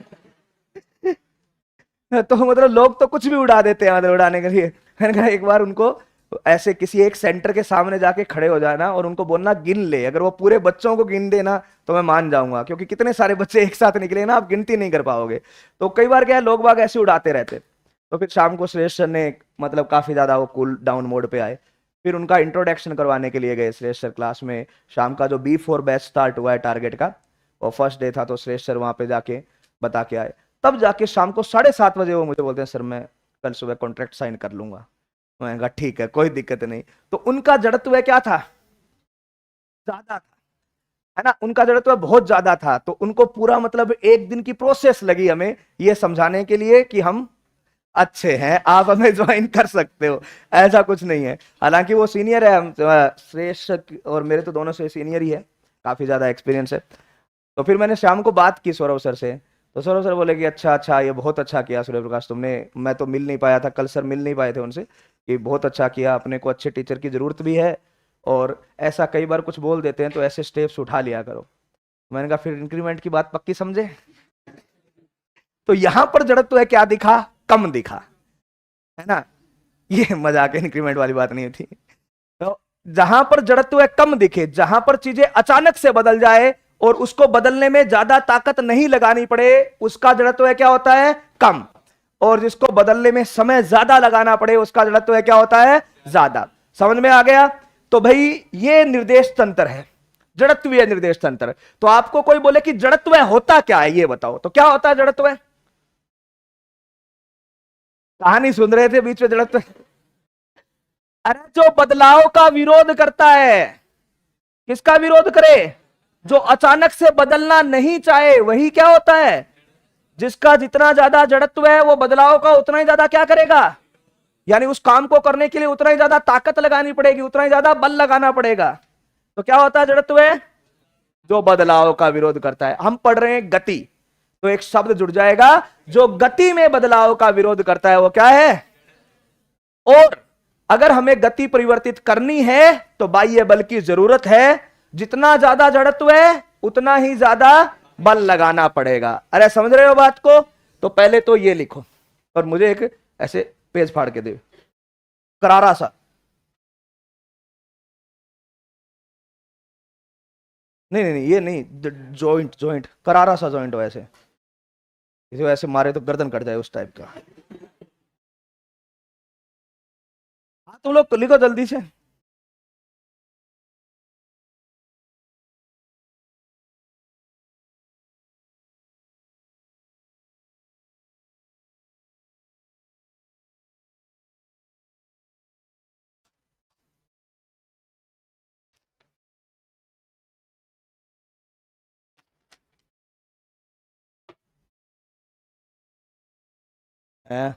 तो मतलब लोग तो कुछ भी उड़ा देते हैं, मतलब उड़ाने के लिए। मैंने कहा एक बार उनको ऐसे किसी एक सेंटर के सामने जाके खड़े हो जाना और उनको बोलना गिन ले, अगर वो पूरे बच्चों को गिन देना तो मैं मान जाऊंगा, क्योंकि कितने सारे बच्चे एक साथ निकले ना, आप गिनती नहीं कर पाओगे। तो कई बार क्या है, लोग बाग ऐसे उड़ाते रहते। तो फिर शाम को श्रेष्ठ सर ने मतलब काफी ज्यादा वो कूल डाउन मोड पे आए। फिर उनका इंट्रोडक्शन करवाने के लिए गए श्रेष्ठ सर क्लास में। शाम का जो B4 बैच स्टार्ट हुआ है टारगेट का, और फर्स्ट डे था, तो श्रेष्ठ सर वहां पे जाके बता के आए। तब जाके शाम को 7:30 बजे वो मुझे बोलते हैं सर मैं कल सुबह कॉन्ट्रैक्ट साइन कर लूंगा। मैंने कहा ठीक है कोई दिक्कत नहीं। तो उनका जड़त्व क्या था, ज्यादा था, है ना। उनका जड़त्व बहुत ज्यादा था, तो उनको पूरा मतलब 1 दिन की प्रोसेस लगी हमें ये समझाने के लिए कि हम अच्छे हैं, आप हमें ज्वाइन कर सकते हो, ऐसा कुछ नहीं है। हालांकि वो सीनियर है, श्रेष्ठ और मेरे तो दोनों से सीनियर ही है, काफी ज्यादा एक्सपीरियंस है। तो फिर मैंने शाम को बात की सौरभ सर से। तो सौरभ सर बोले कि अच्छा अच्छा ये बहुत अच्छा किया सूर्य प्रकाश तुमने, मैं तो मिल नहीं पाया था कल, सर मिल नहीं पाए थे उनसे, कि बहुत अच्छा किया, अपने को अच्छे टीचर की जरूरत भी है, और ऐसा कई बार कुछ बोल देते हैं तो ऐसे स्टेप्स उठा लिया करो। मैंने कहा फिर इंक्रीमेंट की बात पक्की समझे। तो यहां पर जड़त्व है क्या दिखा, कम दिखा, है ना। ये मजाक है, इंक्रीमेंट वाली बात नहीं थी। तो जहां पर जड़त्व है कम दिखे, जहां पर चीजें अचानक से बदल जाए और उसको बदलने में ज्यादा ताकत नहीं लगानी पड़े, उसका जड़त्व है क्या होता है, कम। और जिसको बदलने में समय ज्यादा लगाना पड़े उसका जड़त्व है क्या होता है, ज्यादा। समझ में आ गया। तो भाई ये निर्देश तंत्र है, जड़त्वीय निर्देश तंत्र। तो आपको कोई बोले कि जड़त्व होता क्या है ये बताओ, तो क्या होता है जड़त्व। कहानी सुन रहे थे बीच में जड़त्व। अरे जो बदलाव का विरोध करता है, किसका विरोध करे, जो अचानक से बदलना नहीं चाहे वही क्या होता है, जिसका जितना ज्यादा जड़त्व है वो बदलाव का उतना ही ज्यादा क्या करेगा, यानी उस काम को करने के लिए उतना ही ज्यादा ताकत लगानी पड़ेगी, उतना ही ज्यादा बल लगाना पड़ेगा। तो क्या होता है जड़त्व है, जो बदलाव का विरोध करता है। हम पढ़ रहे हैं गति, तो एक शब्द जुड़ जाएगा, जो गति में बदलाव का विरोध करता है वो क्या है, और अगर हमें गति परिवर्तित करनी है तो बाह्य बल की जरूरत है। जितना ज्यादा जड़त्व है उतना ही ज्यादा बल लगाना पड़ेगा। अरे समझ रहे हो बात को? तो पहले तो ये लिखो और मुझे एक ऐसे पेज फाड़ के दे, करारा सा। नहीं नहीं नहीं, ये नहीं, जॉइंट जॉइंट, करारा सा जॉइंट हो ऐसे, इसे ऐसे मारे तो गर्दन कट जाए उस टाइप का। हाँ तुम लोग लिखो जल्दी से। है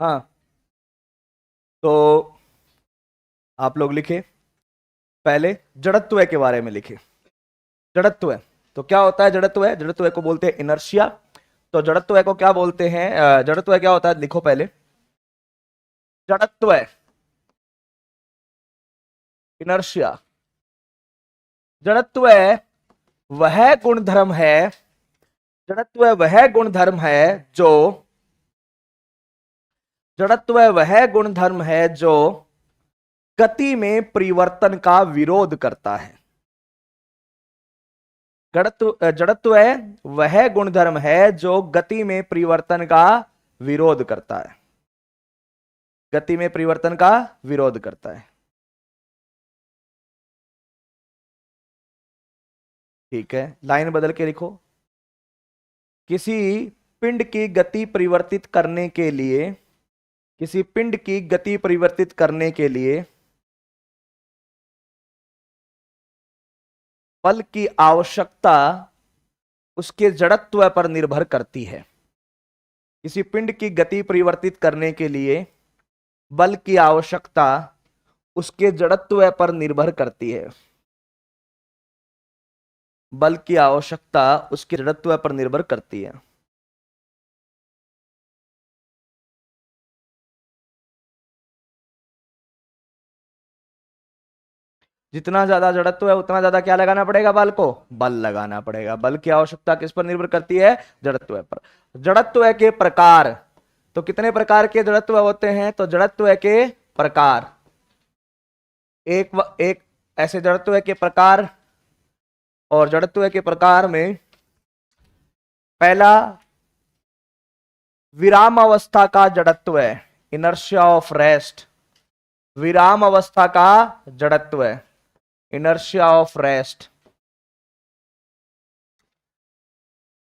हाँ, तो आप लोग लिखे, पहले जड़त्व के बारे में लिखे। जड़त्व तो क्या होता है? जड़त्व को बोलते हैं इनर्शिया। तो जड़त्व को क्या बोलते हैं? जड़त्व क्या होता है लिखो पहले। जड़त्व इनर्शिया, जड़त्व वह गुणधर्म है, जड़त्व वह गुणधर्म है जो, जड़त्व वह गुणधर्म है जो गति में परिवर्तन का विरोध करता है। जड़त्व वह गुणधर्म है जो गति में परिवर्तन का विरोध करता है, गति में परिवर्तन का विरोध करता है। ठीक है, लाइन बदल के लिखो। किसी पिंड की गति परिवर्तित करने के लिए, किसी पिंड की गति परिवर्तित करने के लिए बल की आवश्यकता उसके जड़त्व पर निर्भर करती है। किसी पिंड की गति परिवर्तित करने के लिए बल की आवश्यकता उसके जड़त्व पर निर्भर करती है। बल की आवश्यकता उसके जड़त्व पर निर्भर करती है। जितना ज्यादा जड़त्व है उतना ज्यादा क्या लगाना पड़ेगा? बल को, बल लगाना पड़ेगा। बल की आवश्यकता किस पर निर्भर करती है? जड़त्व पर। जड़त्व के प्रकार, तो कितने प्रकार के जड़त्व होते हैं? तो जड़त्व के प्रकार, एक ऐसे जड़त्व के प्रकार, और जड़त्व के प्रकार में पहला विराम अवस्था का जड़त्व है, इनर्शिया ऑफ रेस्ट। विराम अवस्था का जड़त्व है, इनर्शिया ऑफ रेस्ट।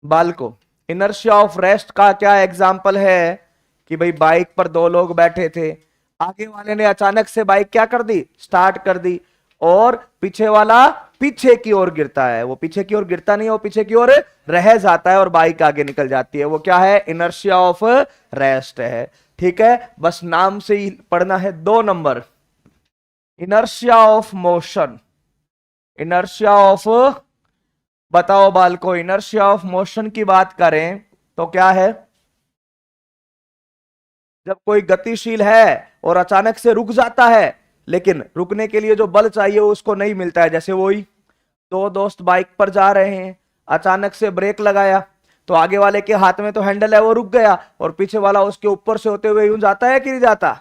बल को, इनर्शिया ऑफ रेस्ट का क्या एग्जाम्पल है कि भाई बाइक पर दो लोग बैठे थे, आगे वाले ने अचानक से बाइक क्या कर दी? स्टार्ट कर दी, और पीछे वाला पीछे की ओर गिरता है। वो पीछे की ओर गिरता नहीं है, वो पीछे की ओर रह जाता है और बाइक आगे निकल जाती है। वो क्या है? इनर्शिया ऑफ रेस्ट है। ठीक है, बस नाम से ही पढ़ना है। 2 number, inertia of motion. Inertia of, बताओ बाल को, इनर्शिया ऑफ मोशन की बात करें तो क्या है? जब कोई गतिशील है और अचानक से रुक जाता है, लेकिन रुकने के लिए जो बल चाहिए उसको नहीं मिलता है। जैसे वही दो दोस्त बाइक पर जा रहे हैं, अचानक से ब्रेक लगाया तो आगे वाले के हाथ में तो हैंडल है, वो रुक गया, और पीछे वाला उसके ऊपर से होते हुए यूं जाता है कि नहीं जाता?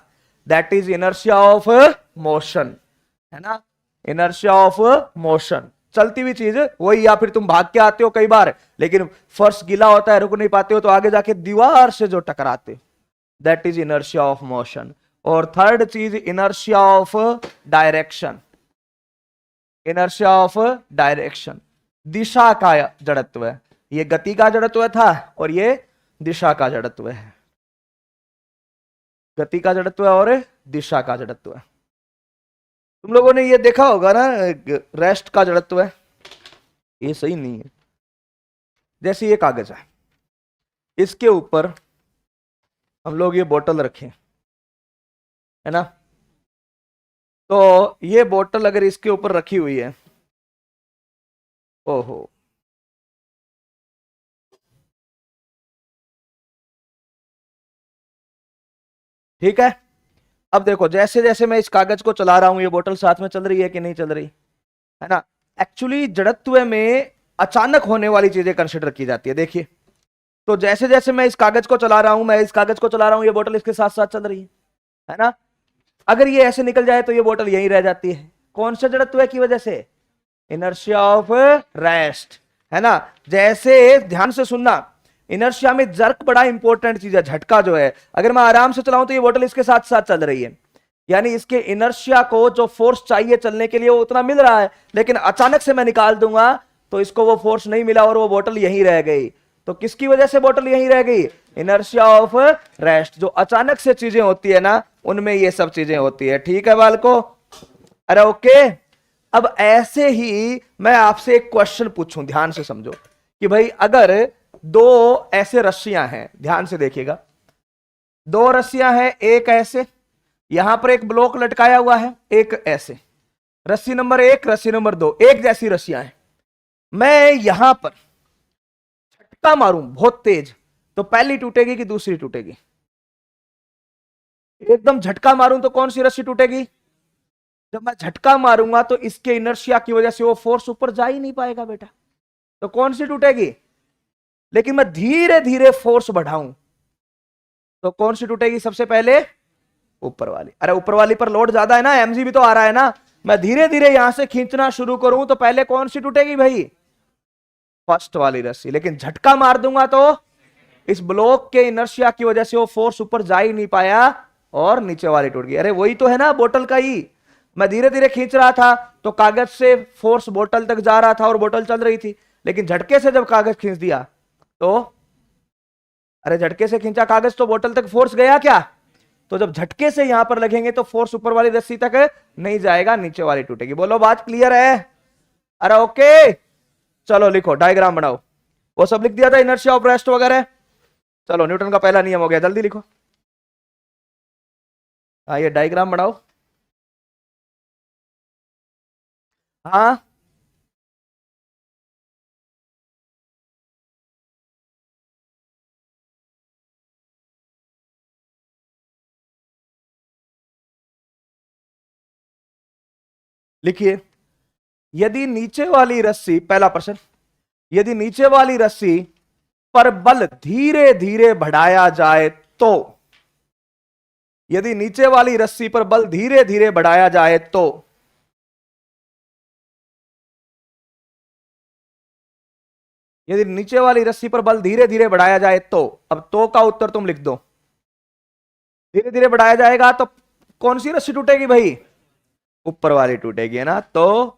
That is inertia of motion, है ना। इनर्शिया ऑफ मोशन, चलती हुई चीज वही, या फिर तुम भाग के आते हो कई बार लेकिन फर्श गीला होता है, रुक नहीं पाते हो तो आगे जाके दीवार से जो टकराते, that is inertia of motion. और थर्ड चीज inertia of direction, inertia of direction, दिशा का जड़त्व है। ये गति का जड़त्व था और ये दिशा का जड़त्व है, गति का जड़त्व है और दिशा का जड़त्व है। तुम लोगों ने ये देखा होगा ना, रेस्ट का जड़त्व है, ये सही नहीं है। जैसे ये कागज है, इसके ऊपर हम लोग ये बोतल रखें, है ना, तो ये बोतल अगर इसके ऊपर रखी हुई है, ओहो, ठीक है। अब देखो जैसे जैसे मैं इस कागज को चला रहा हूं, ये बोतल साथ में चल रही है कि नहीं चल रही, है ना। एक्चुअली जड़त्व में अचानक होने वाली चीजें कंसिडर की जाती है। देखिए, तो जैसे जैसे मैं इस कागज को चला रहा हूं, मैं इस कागज को चला रहा हूं, ये बोतल इसके साथ साथ चल रही है ना। अगर ये ऐसे निकल जाए तो ये बोतल यहीं रह जाती है, कौन सा जड़त्व की वजह से, इनर्शिया ऑफ रेस्ट, है ना। जैसे ध्यान से सुनना, इनर्शिया में जर्क बड़ा इंपॉर्टेंट चीज है, झटका जो है। अगर मैं आराम से चलाऊं तो ये बोतल इसके साथ साथ चल रही है, यानी इसके इनर्शिया को जो फोर्स चाहिए चलने के लिए वो उतना मिल रहा है, लेकिन अचानक से मैं निकाल दूंगा तो इसको वो फोर्स नहीं मिला और वो बोतल यहीं रह गई। तो किसकी वजह से बोतल यहीं रह गई, इनर्शिया ऑफ रेस्ट। जो अचानक से चीजें होती है ना, उनमें ये सब चीजें होती है। ठीक है बालको, अरे ओके। अब ऐसे ही मैं आपसे एक क्वेश्चन पूछूं, ध्यान से समझो कि भाई अगर दो ऐसे रस्सियां हैं, ध्यान से देखिएगा, दो रस्सियां हैं, एक ऐसे, यहां पर एक ब्लॉक लटकाया हुआ है, एक ऐसे, रस्सी नंबर 1 रस्सी नंबर 2 एक जैसी रस्सियां हैं। मैं यहां पर झटका मारूं बहुत तेज, तो पहली टूटेगी कि दूसरी टूटेगी, एकदम झटका मारूं तो कौन सी रस्सी टूटेगी, जब मैं झटका मारूंगा तो इसके इनर्शिया की वजह से वो फोर्स ऊपर जा ही नहीं पाएगा बेटा, तो कौन सी टूटेगी। लेकिन मैं धीरे धीरे फोर्स बढ़ाऊं तो कौन सी टूटेगी सबसे पहले, ऊपर वाली। अरे ऊपर वाली पर लोड ज्यादा है ना, एमजी भी तो आ रहा है ना, मैं धीरे धीरे यहां से खींचना शुरू करूं तो पहले कौन सी टूटेगी भाई, फर्स्ट वाली रस्सी। लेकिन झटका मार दूंगा तो इस ब्लॉक के इनर्शिया की वजह से वो फोर्स ऊपर जा ही नहीं पाया और नीचे वाली टूट गई। अरे वही तो है ना बोतल का ही, मैं धीरे धीरे खींच रहा था तो कागज से फोर्स बोतल तक जा रहा था और बोतल चल रही थी, लेकिन झटके से जब कागज खींच दिया तो, अरे झटके से खींचा कागज तो बोतल तक फोर्स गया क्या, तो जब झटके से यहां पर लगेंगे तो फोर्स ऊपर वाली रस्सी तक नहीं जाएगा, नीचे वाली टूटेगी। बोलो बात क्लियर है, अरे ओके। चलो लिखो, डायग्राम बनाओ, वो सब लिख दिया था, इनर्शिया ऑफ रेस्ट वगैरह। चलो न्यूटन का पहला नियम हो गया, जल्दी लिखो। हाँ ये डायग्राम बनाओ, हाँ लिखिए। यदि नीचे वाली रस्सी, पहला प्रश्न, यदि नीचे वाली रस्सी पर बल धीरे धीरे बढ़ाया जाए तो, यदि नीचे वाली रस्सी पर बल धीरे धीरे बढ़ाया जाए तो, यदि नीचे वाली रस्सी पर बल धीरे धीरे बढ़ाया जाए तो, अब तो का उत्तर तुम लिख दो। धीरे धीरे बढ़ाया जाएगा तो कौन सी रस्सी टूटेगी भाई, ऊपर वाली टूटेगी, है ना। तो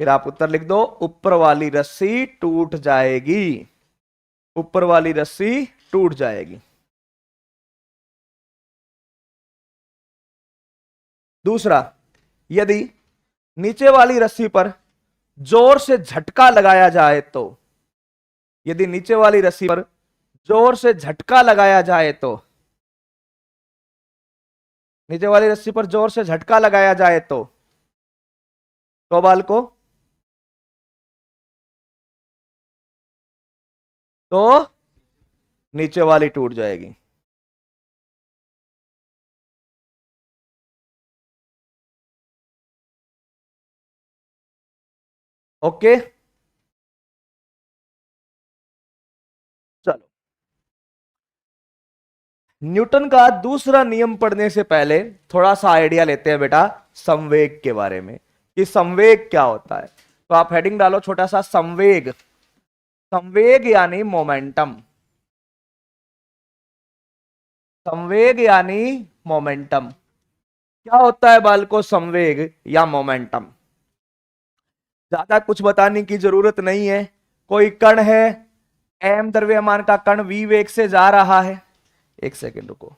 फिर आप उत्तर लिख दो, ऊपर वाली रस्सी टूट जाएगी, ऊपर वाली रस्सी टूट जाएगी। दूसरा, यदि नीचे वाली रस्सी पर जोर से झटका लगाया जाए तो, यदि नीचे वाली रस्सी पर जोर से झटका लगाया जाए तो, नीचे वाली रस्सी पर जोर से झटका लगाया जाए तो बाल को, तो नीचे वाली टूट जाएगी। ओके, चलो न्यूटन का दूसरा नियम पढ़ने से पहले थोड़ा सा आइडिया लेते हैं बेटा संवेग के बारे में। कि संवेग क्या होता है। तो आप हेडिंग डालो छोटा सा, संवेग। संवेग यानी मोमेंटम, संवेग यानी मोमेंटम। क्या होता है बालको संवेग या मोमेंटम? ज्यादा कुछ बताने की जरूरत नहीं है। कोई कण है, एम द्रव्यमान का कण v वेग से जा रहा है। एक सेकेंड रुको।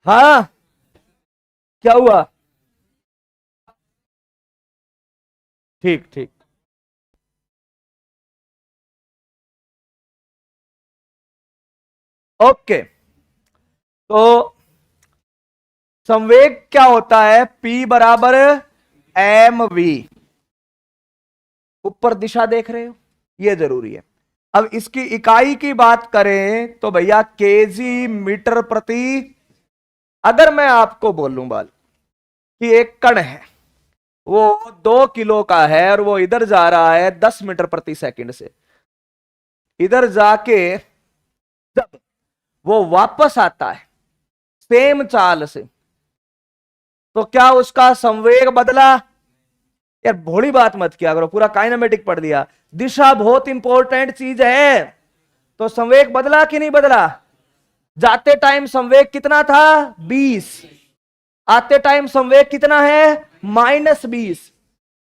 हाँ, क्या हुआ? ठीक ठीक। ओके, तो संवेग क्या होता है? P बराबर एम वी। ऊपर दिशा देख रहे हो, ये जरूरी है। अब इसकी इकाई की बात करें तो भैया केजी मीटर प्रति। अगर मैं आपको बोलूं बाल कि एक कण है, वो 2 किलो का है और वो इधर जा रहा है 10 मीटर प्रति सेकंड से, इधर जाके जब वो वापस आता है सेम चाल से, तो क्या उसका संवेग बदला? यार भोली बात मत किया करो, पूरा काइनेमेटिक पढ़ दिया। दिशा बहुत इंपॉर्टेंट चीज है। तो संवेग बदला कि नहीं बदला? जाते टाइम संवेग कितना था? 20। आते टाइम संवेग कितना है? -20।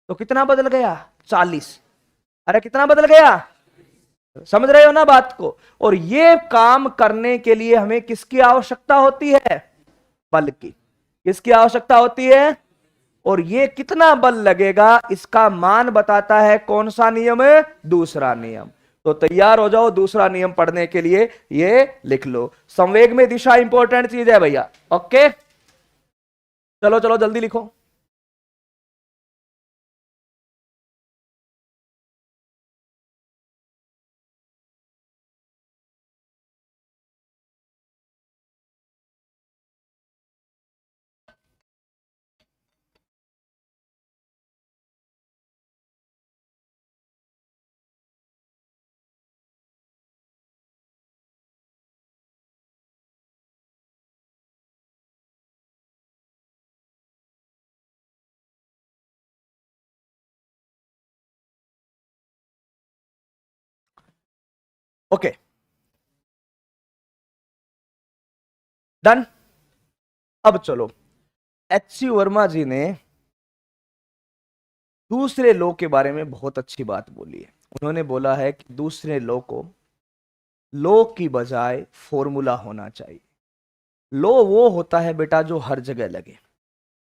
तो कितना बदल गया? 40। अरे कितना बदल गया? समझ रहे हो ना बात को? और ये काम करने के लिए हमें किसकी आवश्यकता होती है? बल की। किसकी आवश्यकता होती है? और ये कितना बल लगेगा इसका मान बताता है कौन सा नियम है? दूसरा नियम। तो तैयार हो जाओ दूसरा नियम पढ़ने के लिए, ये लिख लो। संवेग में दिशा इंपॉर्टेंट चीज है भैया। ओके, चलो चलो जल्दी लिखो। Okay, done. अब चलो, एच.सी. वर्मा जी ने दूसरे लॉ के बारे में बहुत अच्छी बात बोली है। उन्होंने बोला है कि दूसरे लॉ को लो की बजाय फॉर्मूला होना चाहिए। लो वो होता है बेटा जो हर जगह लगे,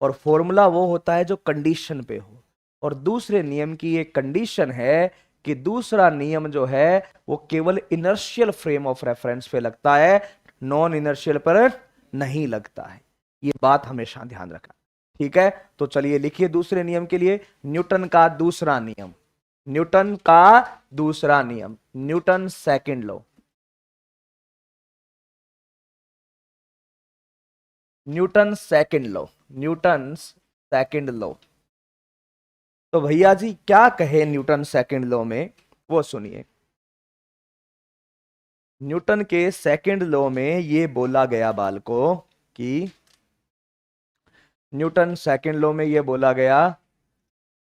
और फॉर्मूला वो होता है जो कंडीशन पे हो। और दूसरे नियम की एक कंडीशन है कि दूसरा नियम जो है वो केवल इनर्शियल फ्रेम ऑफ रेफरेंस पे लगता है, नॉन इनर्शियल पर नहीं लगता है। ये बात हमेशा ध्यान रखना, ठीक है। तो चलिए लिखिए दूसरे नियम के लिए, न्यूटन का दूसरा नियम, न्यूटन का दूसरा नियम, Newton second law, Newton second law, Newton second law. तो भैया जी क्या कहे न्यूटन सेकंड लॉ में, वो सुनिए। न्यूटन के सेकंड लॉ में ये बोला गया बालकों कि, न्यूटन सेकंड लॉ में ये बोला गया,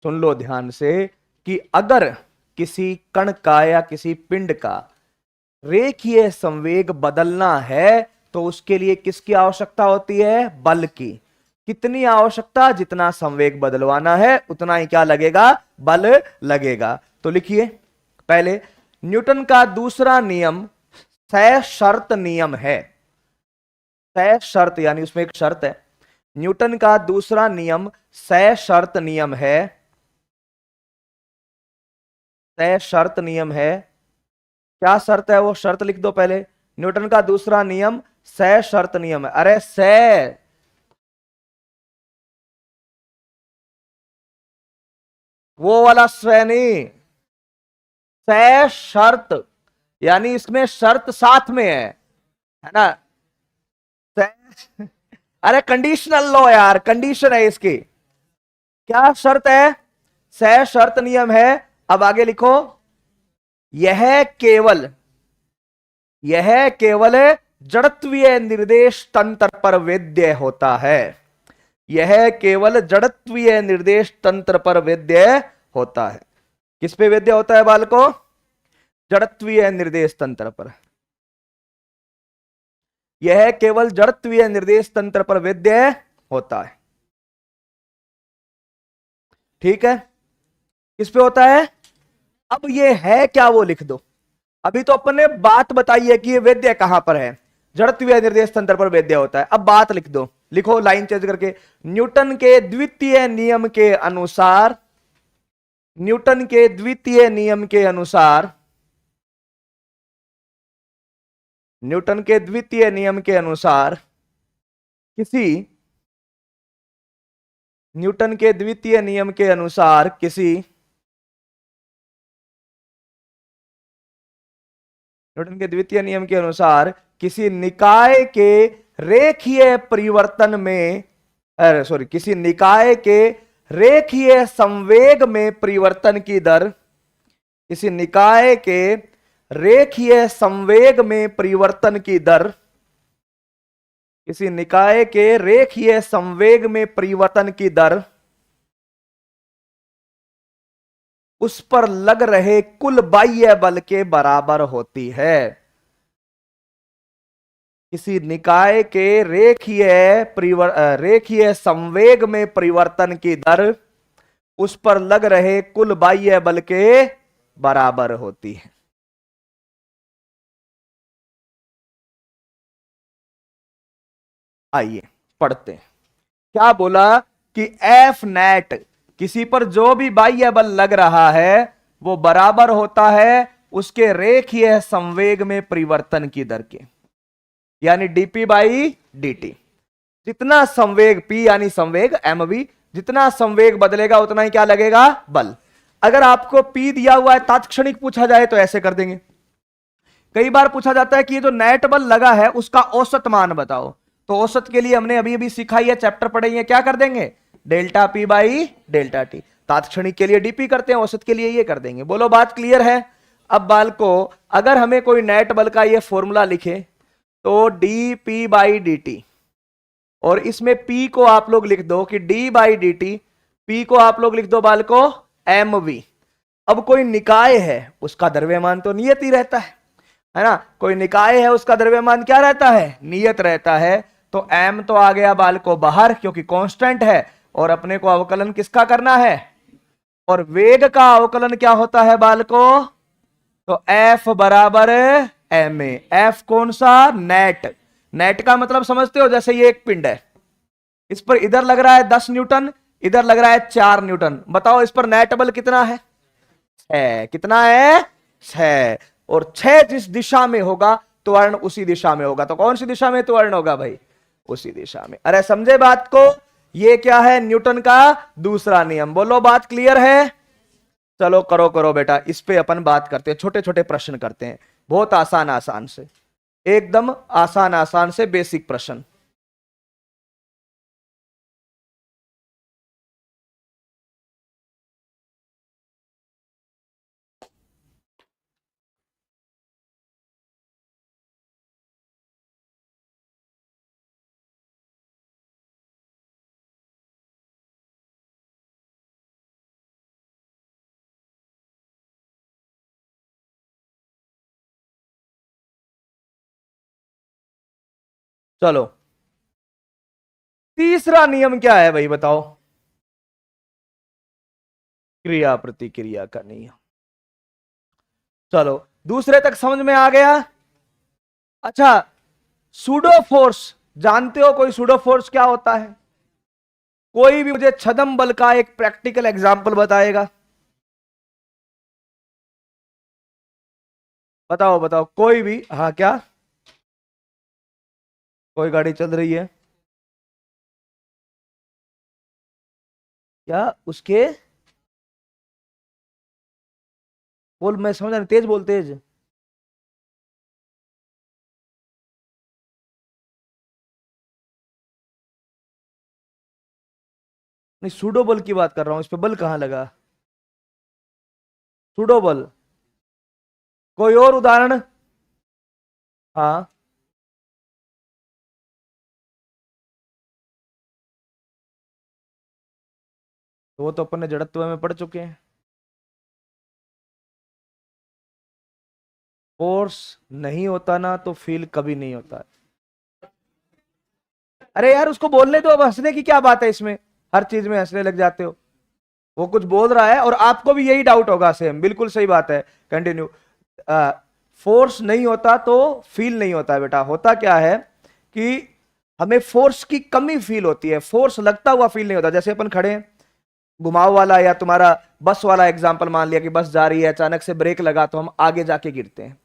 सुन लो ध्यान से, कि अगर किसी कण का या किसी पिंड का रेखीय संवेग बदलना है तो उसके लिए किसकी आवश्यकता होती है? बल की। कितनी आवश्यकता? जितना संवेग बदलवाना है उतना ही क्या लगेगा? बल लगेगा। तो लिखिए पहले, न्यूटन का दूसरा नियम सशर्त नियम है। सशर्त यानी उसमें एक शर्त है। न्यूटन का दूसरा नियम सशर्त नियम है, सशर्त नियम है। क्या शर्त है? वो शर्त लिख दो पहले। न्यूटन का दूसरा नियम सशर्त नियम है। अरे वो वाला श्रेणी, सशर्त यानी इसमें शर्त साथ में है ना? अरे कंडीशनल लो यार, कंडीशन है इसकी। क्या शर्त है? सशर्त नियम है। अब आगे लिखो, यह केवल, यह केवल जड़त्वीय निर्देश तंत्र पर वैध होता है। यह केवल जड़त्वीय निर्देश तंत्र पर वैध होता है। किस पे वैध होता है बालकों? जड़त्वीय निर्देश तंत्र पर। यह केवल जड़त्वीय निर्देश तंत्र पर वैध होता है, ठीक है। किस पे होता है? अब ये है क्या वो लिख दो। अभी तो अपन ने बात बताई है कि ये वैध कहां पर है, जड़त्वीय निर्देश तंत्र पर वैध होता है। अब बात लिख दो, लिखो लाइन चेंज करके। न्यूटन के द्वितीय नियम के अनुसार, न्यूटन के द्वितीय नियम के अनुसार, न्यूटन के द्वितीय नियम के अनुसार किसी, न्यूटन के द्वितीय नियम के अनुसार किसी, न्यूटन के द्वितीय नियम के अनुसार किसी निकाय के रेखीय परिवर्तन में, अरे सॉरी, किसी निकाय के रेखीय संवेग में परिवर्तन की दर, किसी निकाय के रेखीय संवेग में परिवर्तन की दर, किसी निकाय के रेखीय संवेग में परिवर्तन की दर उस पर लग रहे कुल बाह्य बल के बराबर होती है। किसी निकाय के रेखीय संवेग में परिवर्तन की दर उस पर लग रहे कुल बाह्य बल के बराबर होती है। आइए पढ़ते हैं। क्या बोला कि एफ नेट, किसी पर जो भी बाह्य बल लग रहा है वो बराबर होता है उसके रेखीय संवेग में परिवर्तन की दर के, यानी डीपी बाई डी। जितना संवेग पी यानी संवेग एम वी, जितना संवेग बदलेगा उतना ही क्या लगेगा? बल। अगर आपको पी दिया हुआ है, तात्क्षणिक पूछा जाए तो ऐसे कर देंगे। कई बार पूछा जाता है कि ये जो नेट बल लगा है उसका औसत मान बताओ, तो औसत के लिए हमने अभी अभी सिखाई है, चैप्टर पढ़े हैं, क्या कर देंगे? Delta p by delta t. तात्क्षणिक के लिए डीपी करते हैं, औसत के लिए ये कर देंगे। बोलो बात क्लियर है? अब बाल को अगर हमें कोई नेट बल का ये फॉर्मूला लिखे तो D P by D T, और इसमें पी को आप लोग लिख दो कि D by D T, P को आप लोग लिख दो बाल को एम वी। अब कोई निकाय है उसका द्रव्यमान तो नियत ही रहता है ना? कोई निकाय है उसका द्रव्यमान क्या रहता है? नियत रहता है। तो एम तो आ गया बाल को बाहर क्योंकि कांस्टेंट है, और अपने को अवकलन किसका करना है? और वेग का अवकलन क्या होता है बाल को? तो एफ बराबर एम ए। एफ कौन सा? नेट। नेट का मतलब समझते हो, जैसे ये एक पिंड है, इस पर इधर लग रहा है 10 न्यूटन, इधर लग रहा है 4 न्यूटन। बताओ इस पर नेट बल कितना है? 6। कितना है? 6। और 6 जिस दिशा में होगा त्वरण उसी दिशा में होगा। तो कौन सी दिशा में त्वरण होगा भाई? उसी दिशा में। अरे समझे बात को? ये क्या है? न्यूटन का दूसरा नियम। बोलो बात क्लियर है? चलो करो करो बेटा, इस पे अपन बात करते हैं, छोटे छोटे प्रश्न करते हैं, बहुत आसान आसान से, एकदम आसान आसान से बेसिक प्रश्न। चलो तीसरा नियम क्या है भाई बताओ? क्रिया प्रतिक्रिया का नियम। चलो दूसरे तक समझ में आ गया? अच्छा, सूडो फोर्स जानते हो? कोई सूडो फोर्स क्या होता है? कोई भी मुझे छदम बल का एक प्रैक्टिकल एग्जांपल बताएगा? बताओ बताओ कोई भी। हाँ क्या? कोई गाड़ी चल रही है क्या उसके? बोल, मैं समझ नहीं, तेज बोल तेज। नहीं, सूडो बल की बात कर रहा हूं, इस पे बल कहां लगा? सूडो बल। कोई और उदाहरण? हाँ। तो वो तो अपन ने जड़त्व में पढ़ चुके हैं। फोर्स नहीं होता ना तो फील कभी नहीं होता। अरे यार उसको बोलने दो, अब हंसने की क्या बात है इसमें? हर चीज में हंसने लग जाते हो। वो कुछ बोल रहा है और आपको भी यही डाउट होगा, सेम बिल्कुल सही बात है। कंटिन्यू। फोर्स नहीं होता तो फील नहीं होता बेटा। होता क्या है कि हमें फोर्स की कमी फील होती है, फोर्स लगता हुआ फील नहीं होता। जैसे अपन खड़े हैं, घुमाव वाला या तुम्हारा बस वाला एग्जाम्पल मान लिया कि बस जा रही है, अचानक से ब्रेक लगा तो हम आगे जाके गिरते हैं,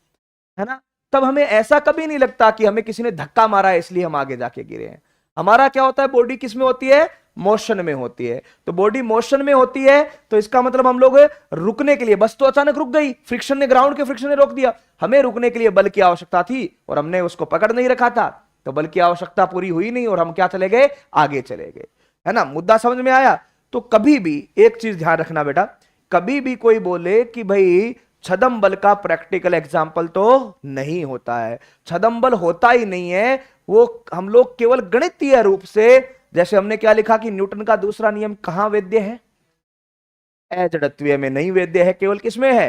है ना? तब हमें ऐसा कभी नहीं लगता कि हमें किसी ने धक्का मारा है इसलिए हम आगे जाके गिरे हैं। हमारा क्या होता है? बॉडी किस में होती है? मोशन में होती है। तो बॉडी मोशन में होती है तो इसका मतलब हम लोग रुकने के लिए, बस तो अचानक रुक गई, फ्रिक्शन ने, ग्राउंड के फ्रिक्शन ने रोक दिया, हमें रुकने के लिए बल की आवश्यकता थी और हमने उसको पकड़ नहीं रखा था, तो बल की आवश्यकता पूरी हुई नहीं और हम क्या चले गए? आगे चले गए, है ना? मुद्दा समझ में आया? तो कभी भी एक चीज ध्यान रखना बेटा, कभी भी कोई बोले कि भाई छदम बल का प्रैक्टिकल एग्जाम्पल तो नहीं होता है, छदम बल होता ही नहीं है, वो हम लोग केवल गणितीय रूप से, जैसे हमने क्या लिखा कि न्यूटन का दूसरा नियम कहां वेद्य है? अजड़त्वीय में नहीं वेद्य है, केवल किसमें है?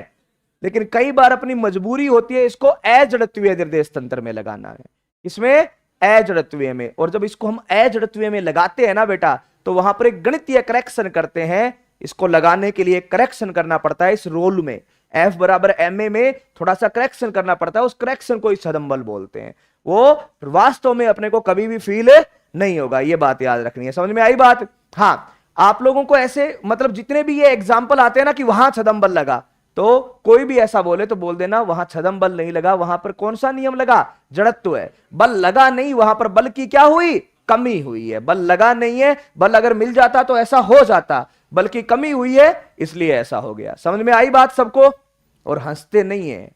लेकिन कई बार अपनी मजबूरी होती है इसको अजड़त्वीय निर्देश तंत्र में लगाना है। इसमें अजड़त्वीय में, और जब इसको हम अजड़त्वीय में लगाते हैं ना बेटा, तो वहां पर एक गणितीय करेक्शन करते हैं। इसको लगाने के लिए करेक्शन करना पड़ता है इस रोल में, एफ बराबर एम ए में थोड़ा सा करेक्शन करना पड़ता है, उस करेक्शन को इस छदम बल बोलते हैं। वो वास्तव में अपने को कभी भी फील नहीं होगा, ये बात याद रखनी है। समझ में आई बात? हाँ, आप लोगों को ऐसे मतलब जितने भी ये एग्जाम्पल आते हैं ना कि वहां छदम बल लगा, तो कोई भी ऐसा बोले तो बोल देना वहां छदम बल नहीं लगा, वहां पर कौन सा नियम लगा? जड़त्व है। बल लगा नहीं, वहां पर बल की क्या हुई? कमी हुई है। बल लगा नहीं है, बल अगर मिल जाता तो ऐसा हो जाता, बल की कमी हुई है इसलिए ऐसा हो गया। समझ में आई बात सबको? और हंसते नहीं है,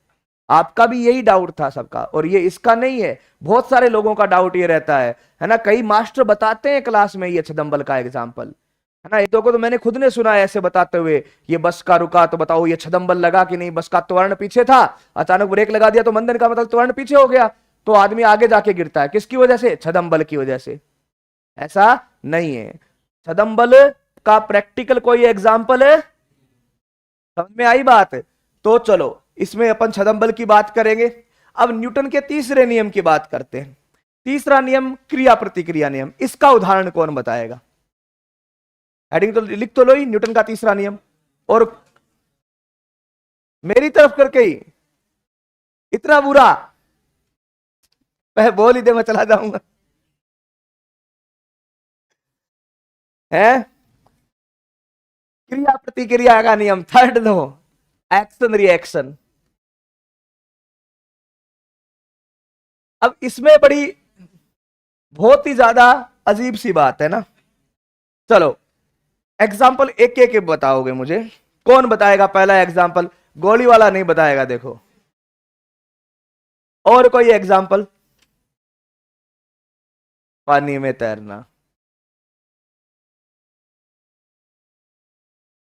आपका भी यही डाउट था सबका, और ये इसका नहीं है, बहुत सारे लोगों का डाउट ये रहता है ना? कई मास्टर बताते हैं क्लास में ये छदम बल का एग्जाम्पल, है ना? एक दो को तो मैंने खुद ने सुना है ऐसे बताते हुए, ये बस का रुका तो बताओ ये छदम बल लगा कि नहीं? बस का त्वरण पीछे था, अचानक ब्रेक लगा दिया तो मंदन का मतलब त्वरण पीछे हो गया, तो आदमी आगे जाके गिरता है। किसकी वजह से? छदम बल की वजह से। ऐसा नहीं है। छदम बल का प्रैक्टिकल कोई एग्जाम्पल है? समझ में आई बात? तो चलो इसमें अपन छदम बल की बात करेंगे। अब न्यूटन के तीसरे नियम की बात करते हैं। तीसरा नियम क्रिया प्रतिक्रिया नियम, इसका उदाहरण कौन बताएगा? हेडिंग तो लिख तो लो ही, न्यूटन का तीसरा नियम, और मेरी तरफ करके ही, इतना बुरा मैं बोल ही दे, मैं चला जाऊंगा। है क्रिया प्रतिक्रिया का नियम, थर्ड लो, एक्शन रिएक्शन। अब इसमें बड़ी बहुत ही ज्यादा अजीब सी बात है ना। चलो एग्जाम्पल एक एक बताओगे मुझे। कौन बताएगा पहला एग्जाम्पल? गोली वाला नहीं बताएगा, देखो। और कोई एग्जाम्पल? पानी में तैरना,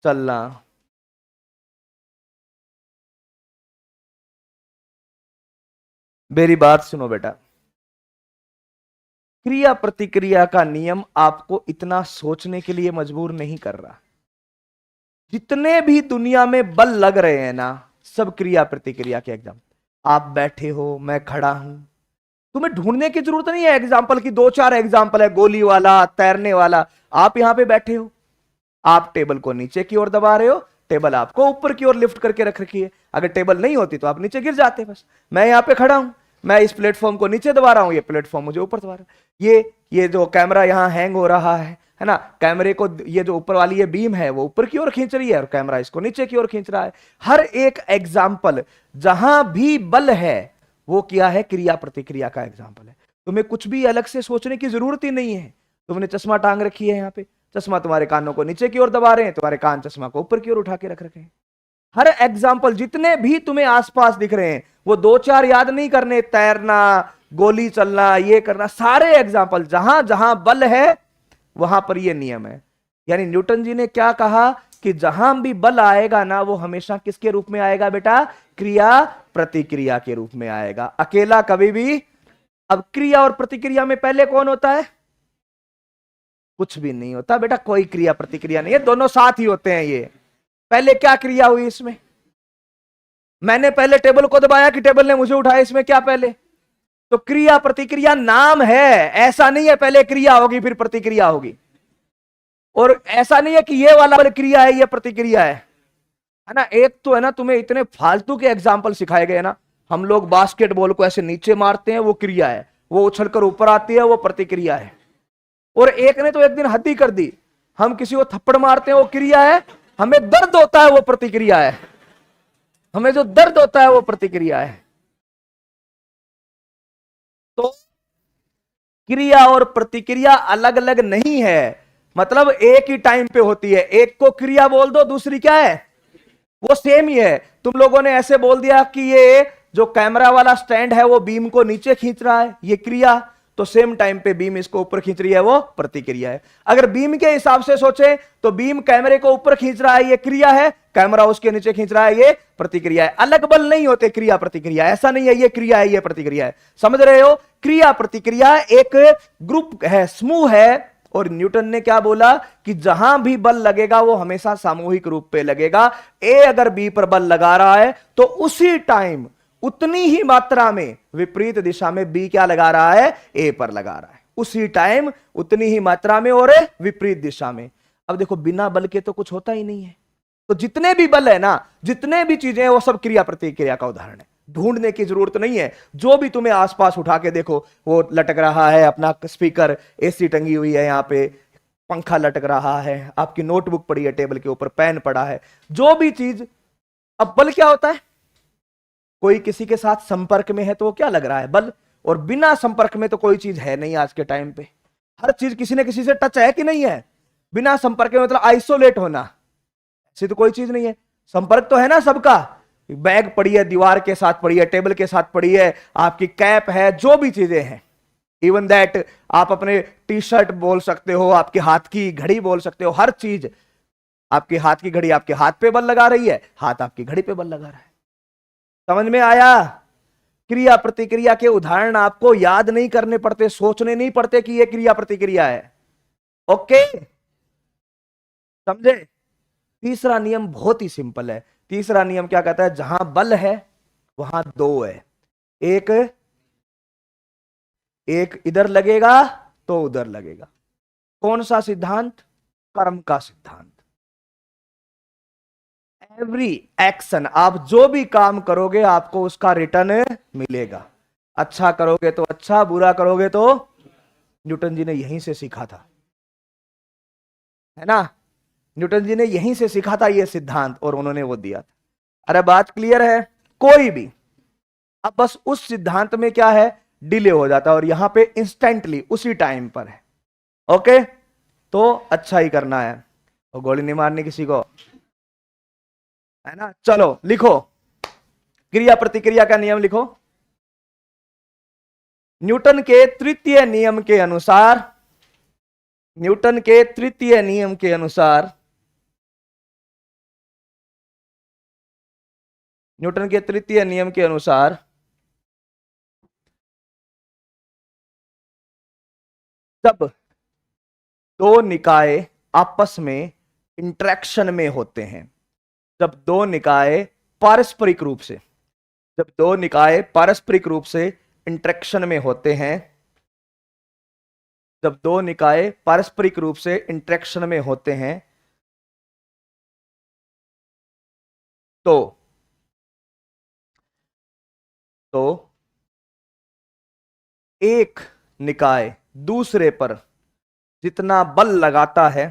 चलना। मेरी बात सुनो बेटा, क्रिया प्रतिक्रिया का नियम आपको इतना सोचने के लिए मजबूर नहीं कर रहा। जितने भी दुनिया में बल लग रहे हैं ना, सब क्रिया प्रतिक्रिया के एग्जाम। आप बैठे हो, मैं खड़ा हूं, तुम्हें ढूंढने की जरूरत नहीं है एग्जाम्पल की। दो चार एग्जाम्पल है, गोली वाला, तैरने वाला। आप यहां पे बैठे हो, आप टेबल को नीचे की ओर दबा रहे हो, टेबल आपको ऊपर की ओर लिफ्ट करके रख रखी है। अगर टेबल नहीं होती तो आप नीचे गिर जाते। बस मैं यहां पे खड़ा हूं, मैं इस प्लेटफॉर्म को नीचे दबा रहा हूं, ये प्लेटफॉर्म मुझे ऊपर दबा रहा है। ये जो कैमरा यहां हैंग हो रहा है ना, कैमरे को ये जो ऊपर वाली ये बीम है वो ऊपर की ओर खींच रही है और कैमरा इसको नीचे की ओर खींच रहा है। हर एक एग्जाम्पल जहां भी बल है वो क्या है? क्रिया प्रतिक्रिया का एग्जाम्पल है। तुम्हें कुछ भी अलग से सोचने की जरूरत ही नहीं है। तुमने चश्मा टांग रखी है यहाँ पे, चश्मा तुम्हारे कानों को नीचे की ओर दबा रहे हैं, तुम्हारे कान चश्मा को ऊपर की ओर उठा के रख रखे हैं। हर एग्जाम्पल जितने भी तुम्हें आसपास दिख रहे हैं वो दो चार याद नहीं करने, तैरना, गोली चलना, ये करना, सारे एग्जाम्पल जहां जहां बल है वहां पर ये नियम है। यानी न्यूटन जी ने क्या कहा कि जहां भी बल आएगा ना वो हमेशा किसके रूप में आएगा बेटा? क्रिया प्रतिक्रिया के रूप में आएगा, अकेला कभी भी। अब क्रिया और प्रतिक्रिया में पहले कौन होता है? कुछ भी नहीं होता बेटा, कोई क्रिया प्रतिक्रिया नहीं है, दोनों साथ ही होते हैं। ये पहले क्या क्रिया हुई इसमें? मैंने पहले टेबल को दबाया कि टेबल ने मुझे उठाया, इसमें क्या पहले? तो क्रिया प्रतिक्रिया नाम है, ऐसा नहीं है पहले क्रिया होगी फिर प्रतिक्रिया होगी। और ऐसा नहीं है कि ये वाला क्रिया है ये प्रतिक्रिया है ना। एक तो है ना, तुम्हें इतने फालतू के एग्जाम्पल सिखाए गए ना। हम लोग बास्केटबॉल को ऐसे नीचे मारते हैं, वो क्रिया है। वो उछलकर ऊपर आती है, वो प्रतिक्रिया है। और एक ने तो एक दिन हद ही कर दी, हम किसी को थप्पड़ मारते हैं वो क्रिया है, हमें दर्द होता है वो प्रतिक्रिया है। हमें जो दर्द होता है वो प्रतिक्रिया है। तो क्रिया और प्रतिक्रिया अलग अलग नहीं है, मतलब एक ही टाइम पे होती है। एक को क्रिया बोल दो, दूसरी क्या है? वो सेम ही है। तुम लोगों ने ऐसे बोल दिया कि ये जो कैमरा वाला स्टैंड है वो बीम को नीचे खींच रहा है, ये क्रिया। तो सेम टाइम पे बीम इसको ऊपर खींच रही है, वो प्रतिक्रिया है। अगर बीम के हिसाब से सोचे तो बीम कैमरे को ऊपर खींच रहा है, ये क्रिया है। कैमरा उसके नीचे खींच रहा है, ये प्रतिक्रिया है। अलग बल नहीं होते क्रिया प्रतिक्रिया, ऐसा नहीं है ये क्रिया है ये प्रतिक्रिया है। समझ रहे हो? क्रिया प्रतिक्रिया एक ग्रुप है, समूह है। और न्यूटन ने क्या बोला कि जहां भी बल लगेगा वो हमेशा सामूहिक रूप पे लगेगा। ए अगर बी पर बल लगा रहा है तो उसी टाइम उतनी ही मात्रा में विपरीत दिशा में बी क्या लगा रहा है? ए पर लगा रहा है, उसी टाइम उतनी ही मात्रा में और विपरीत दिशा में। अब देखो बिना बल के तो कुछ होता ही नहीं है। तो जितने भी बल है ना, जितने भी चीजें हैं वो सब क्रिया प्रतिक्रिया का उदाहरण है। ढूंढने की जरूरत नहीं है। जो भी तुम्हें आसपास उठा के देखो, वो लटक रहा है अपना स्पीकर, एसी टंगी हुई है यहां पे, पंखा लटक रहा है, आपकी नोटबुक पड़ी है टेबल के ऊपर, पेन पड़ा है, जो भी चीज। अब बल क्या होता है? कोई किसी के साथ संपर्क में है तो वो क्या लग रहा है? बल। और बिना संपर्क में तो कोई चीज है नहीं आज के टाइम पे। हर चीज किसी ने किसी से टच है कि नहीं है? बिना संपर्क में मतलब आइसोलेट होना, ऐसी तो कोई चीज नहीं है। संपर्क तो है ना सबका। बैग पड़ी है, दीवार के साथ पड़ी है, टेबल के साथ पड़ी है, आपकी कैप है, जो भी चीजें हैं, इवन दैट आप अपने टी शर्ट बोल सकते हो, आपके हाथ की घड़ी बोल सकते हो, हर चीज। आपके हाथ की घड़ी आपके हाथ पे बल लगा रही है, हाथ आपकी घड़ी पे बल लगा रहा है। समझ में आया? क्रिया प्रतिक्रिया के उदाहरण आपको याद नहीं करने पड़ते, सोचने नहीं पड़ते कि यह क्रिया प्रतिक्रिया है। ओके, समझे? तीसरा नियम बहुत ही सिंपल है। तीसरा नियम क्या कहता है? जहां बल है वहां दो है, एक एक इधर लगेगा तो उधर लगेगा। कौन सा सिद्धांत? कर्म का सिद्धांत। एवरी एक्शन, आप जो भी काम करोगे आपको उसका रिटर्न मिलेगा। अच्छा करोगे तो अच्छा, बुरा करोगे तो, न्यूटन जी ने यहीं से सीखा था, है ना। न्यूटन जी ने यहीं से सीखा था ये सिद्धांत, और उन्होंने वो दिया था। अरे बात क्लियर है, कोई भी, अब बस उस सिद्धांत में क्या है, डिले हो जाता है, और यहां पे इंस्टेंटली उसी टाइम पर है। ओके, तो अच्छा ही करना है, और गोली नहीं मारनी किसी को, है ना। चलो लिखो, क्रिया प्रतिक्रिया का नियम लिखो। न्यूटन के तृतीय नियम के अनुसार, न्यूटन के तृतीय नियम के अनुसार, न्यूटन के तृतीय नियम के अनुसार जब दो निकाय आपस में इंटरेक्शन में होते हैं, जब दो निकाय पारस्परिक रूप से, जब दो निकाय पारस्परिक रूप से इंटरेक्शन में होते हैं, जब दो निकाय पारस्परिक रूप से इंटरेक्शन में होते हैं, तो तो एक निकाय दूसरे पर जितना बल लगाता है,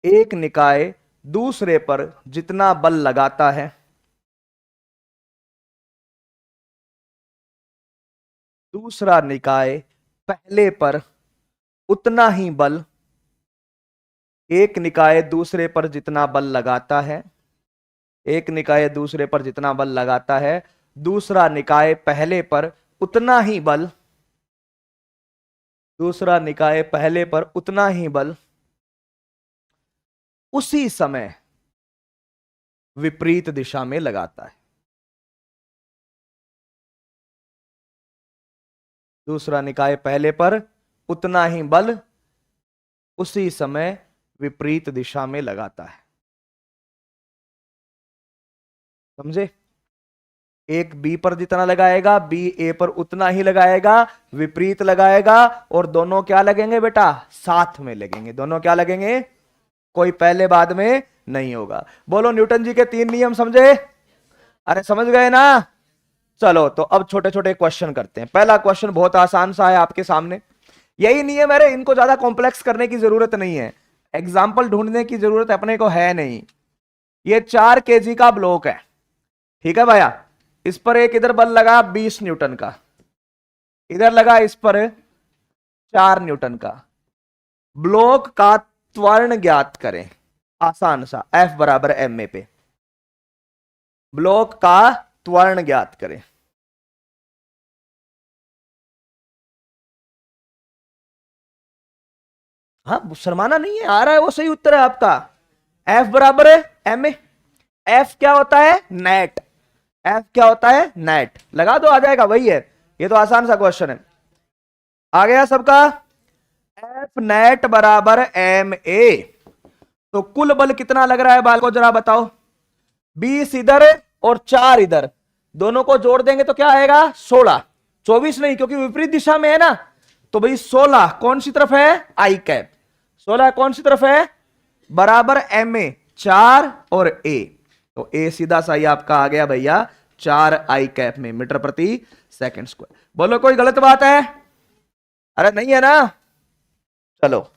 एक निकाय दूसरे पर जितना बल लगाता है, दूसरा निकाय पहले पर उतना ही बल, एक निकाय दूसरे पर जितना बल लगाता है, एक निकाय दूसरे पर जितना बल लगाता है, दूसरा निकाय पहले पर उतना ही बल, दूसरा निकाय पहले पर उतना ही बल उसी समय विपरीत दिशा में लगाता है। दूसरा निकाय पहले पर उतना ही बल उसी समय विपरीत दिशा में लगाता है। समझे? एक बी पर जितना लगाएगा, बी ए पर उतना ही लगाएगा, विपरीत लगाएगा, और दोनों क्या लगेंगे बेटा, साथ में लगेंगे। दोनों क्या लगेंगे, कोई पहले बाद में नहीं होगा। बोलो न्यूटन जी के तीन नियम समझे? अरे समझ गए ना। चलो तो अब छोटे छोटे क्वेश्चन करते हैं। पहला क्वेश्चन बहुत आसान सा है आपके सामने, यही नियम है, इनको ज्यादा कॉम्प्लेक्स करने की जरूरत नहीं है, एग्जाम्पल ढूंढने की जरूरत अपने को है नहीं। ये 4 kg का ब्लॉक है, ठीक है भैया, इस पर एक इधर बल लगा 20 न्यूटन का, इधर लगा इस पर 4 न्यूटन का। ब्लॉक का त्वरण ज्ञात करें, आसान सा, F बराबर ma पे ब्लॉक का त्वरण ज्ञात करें। हाँ शर्माना नहीं है, आ रहा है वो सही उत्तर है आपका। F बराबर है ma। F क्या होता है, नेट। F क्या होता है, नेट। लगा दो, आ जाएगा, वही है, ये तो आसान सा क्वेश्चन है। आ गया सबका? F नेट बराबर ma। तो कुल बल कितना लग रहा है बाल को जरा बताओ। 20 इधर और 4 इधर, दोनों को जोड़ देंगे तो क्या आएगा, 16। 24 नहीं, क्योंकि विपरीत दिशा में है ना, तो भाई 16 कौन सी तरफ है, आई कैप। 16 कौन सी तरफ है, बराबर एम ए, 4 और ए, तो ए सीधा सा ही आपका आ गया भैया 4 आई कैप में मीटर प्रति सेकंड स्क्वायर। बोलो कोई गलत बात है? अरे नहीं है ना। चलो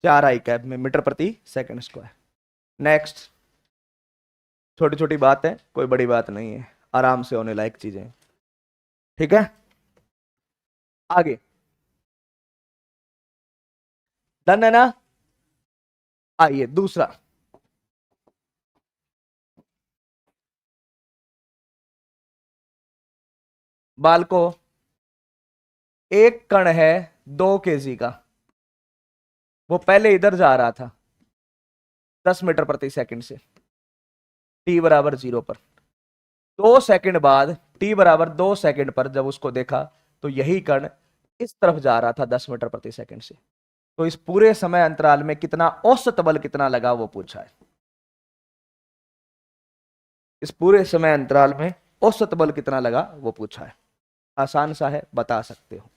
चार आई कैप में मीटर प्रति सेकंड स्क्वायर। नेक्स्ट, छोटी छोटी बात है, कोई बड़ी बात नहीं है, आराम से होने लायक चीजें, ठीक है। आगे डन है ना। आइए दूसरा, बाल को एक कण है 2 kg का, वो पहले इधर जा रहा था 10 मीटर प्रति सेकंड से, t बराबर 0 पर। 2 सेकंड बाद, t बराबर 2 सेकंड पर जब उसको देखा तो यही कण इस तरफ जा रहा था 10 मीटर प्रति सेकंड से। तो इस पूरे समय अंतराल में कितना औसत बल कितना लगा वो पूछा है। इस पूरे समय अंतराल में औसत बल कितना लगा वो पूछा है। आसान सा है, बता सकते हो।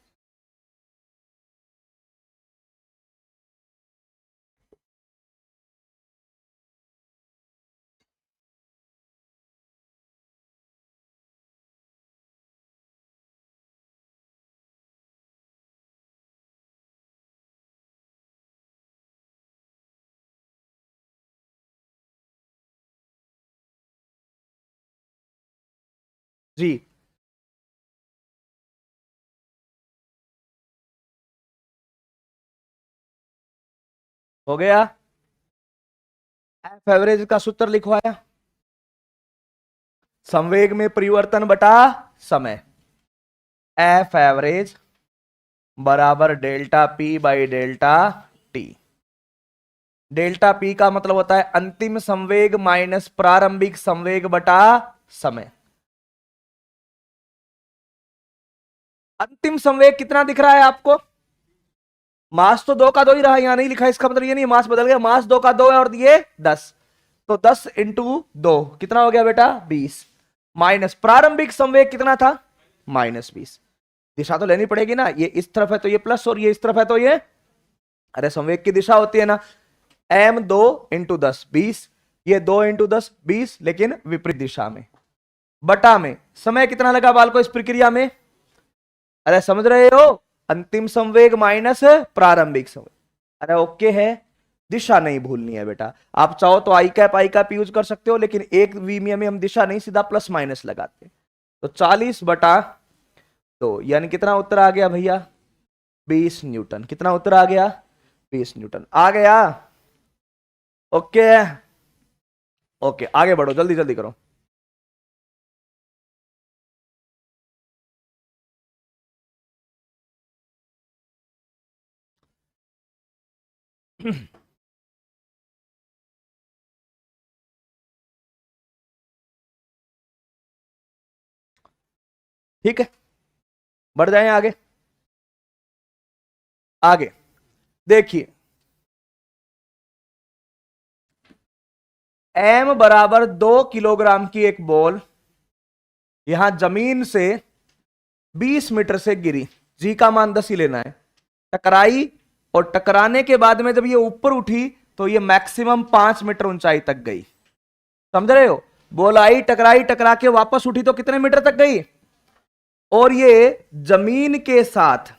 जी। हो गया। एफ एवरेज का सूत्र लिखवाया, संवेग में परिवर्तन बटा समय। एफ एवरेज बराबर delta p by delta T. Delta P का मतलब होता है अंतिम संवेग माइनस प्रारंभिक संवेग बटा समय। अंतिम संवेग कितना दिख रहा है आपको? मास तो 2 का 2 ही रहा, यहां नहीं लिखा, इसका मतलब ये नहीं मास बदल गया, मास 2 का 2 है और ये 10, तो 10 इंटू 2 कितना हो गया बेटा? 20। माइनस प्रारंभिक संवेग कितना था? -20। दिशा तो लेनी पड़ेगी ना, ये इस तरफ है तो ये प्लस और ये इस तरफ है तो ये, अरे संवेग की दिशा होती है ना, m 2 इंटू 10 20, ये 2 इंटू 10 20, लेकिन विपरीत दिशा में। बटा में समय कितना लगा बाल को इस प्रक्रिया में? अरे समझ रहे हो, अंतिम संवेग माइनस प्रारंभिक संवेग। अरे ओके है, दिशा नहीं भूलनी है बेटा। आप चाहो तो आई कैप यूज कर सकते हो, लेकिन एक वीमिया में हम दिशा नहीं सीधा प्लस माइनस लगाते। तो 40 बटा 2 यानी कितना उत्तर आ गया भैया? 20 न्यूटन। कितना उत्तर आ गया? 20 न्यूटन आ गया। ओके ओके, आगे बढ़ो, जल्दी जल्दी करो। ठीक है, बढ़ जाएं आगे। आगे देखिए, m बराबर 2 किलोग्राम की एक बॉल यहां जमीन से 20 मीटर से गिरी, जी का मान 10 ही लेना है, टकराई, और टकराने के बाद में जब ये ऊपर उठी तो ये मैक्सिमम 5 मीटर ऊंचाई तक गई। समझ रहे हो? बॉल आई, टकराई, टकरा के वापस उठी तो कितने मीटर तक गई? और ये जमीन के साथ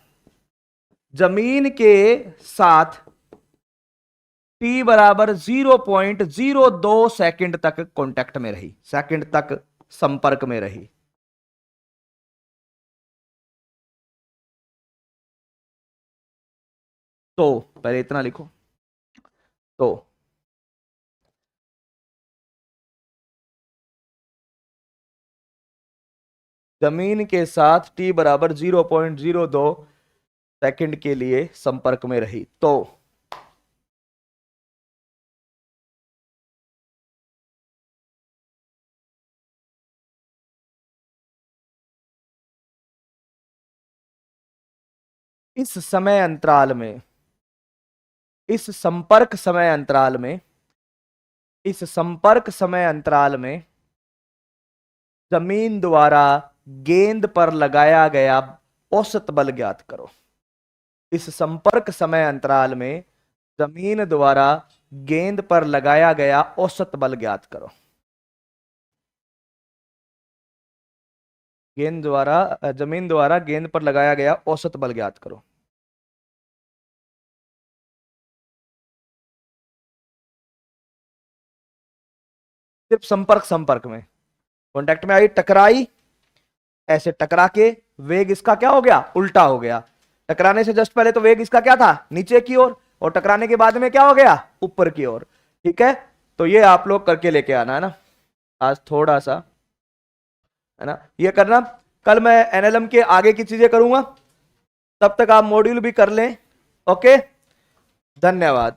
t बराबर 0.02 सेकंड तक कांटेक्ट में रही, सेकंड तक संपर्क में रही। तो पहले इतना लिखो। तो जमीन के साथ t बराबर 0.02 सेकंड के लिए संपर्क में रही, तो इस समय अंतराल में, इस संपर्क समय अंतराल में, इस संपर्क समय अंतराल में जमीन द्वारा गेंद पर लगाया गया औसत बल ज्ञात करो। इस संपर्क समय अंतराल में जमीन द्वारा गेंद पर लगाया गया औसत बल ज्ञात करो। जमीन द्वारा गेंद पर लगाया गया औसत बल ज्ञात करो। सिर्फ संपर्क में, कांटेक्ट में आई, टकराई, ऐसे टकरा के वेग इसका क्या हो गया? उल्टा हो गया। टकराने से जस्ट पहले तो वेग इसका क्या था? नीचे की ओर, और टकराने के बाद में क्या हो गया? ऊपर की ओर। ठीक है, तो ये आप लोग करके लेके आना है ना, आज थोड़ा सा है ना ये करना। कल मैं एनएलएम के आगे की चीजें करूंगा, तब तक आप मॉड्यूल भी कर लें। ओके, धन्यवाद।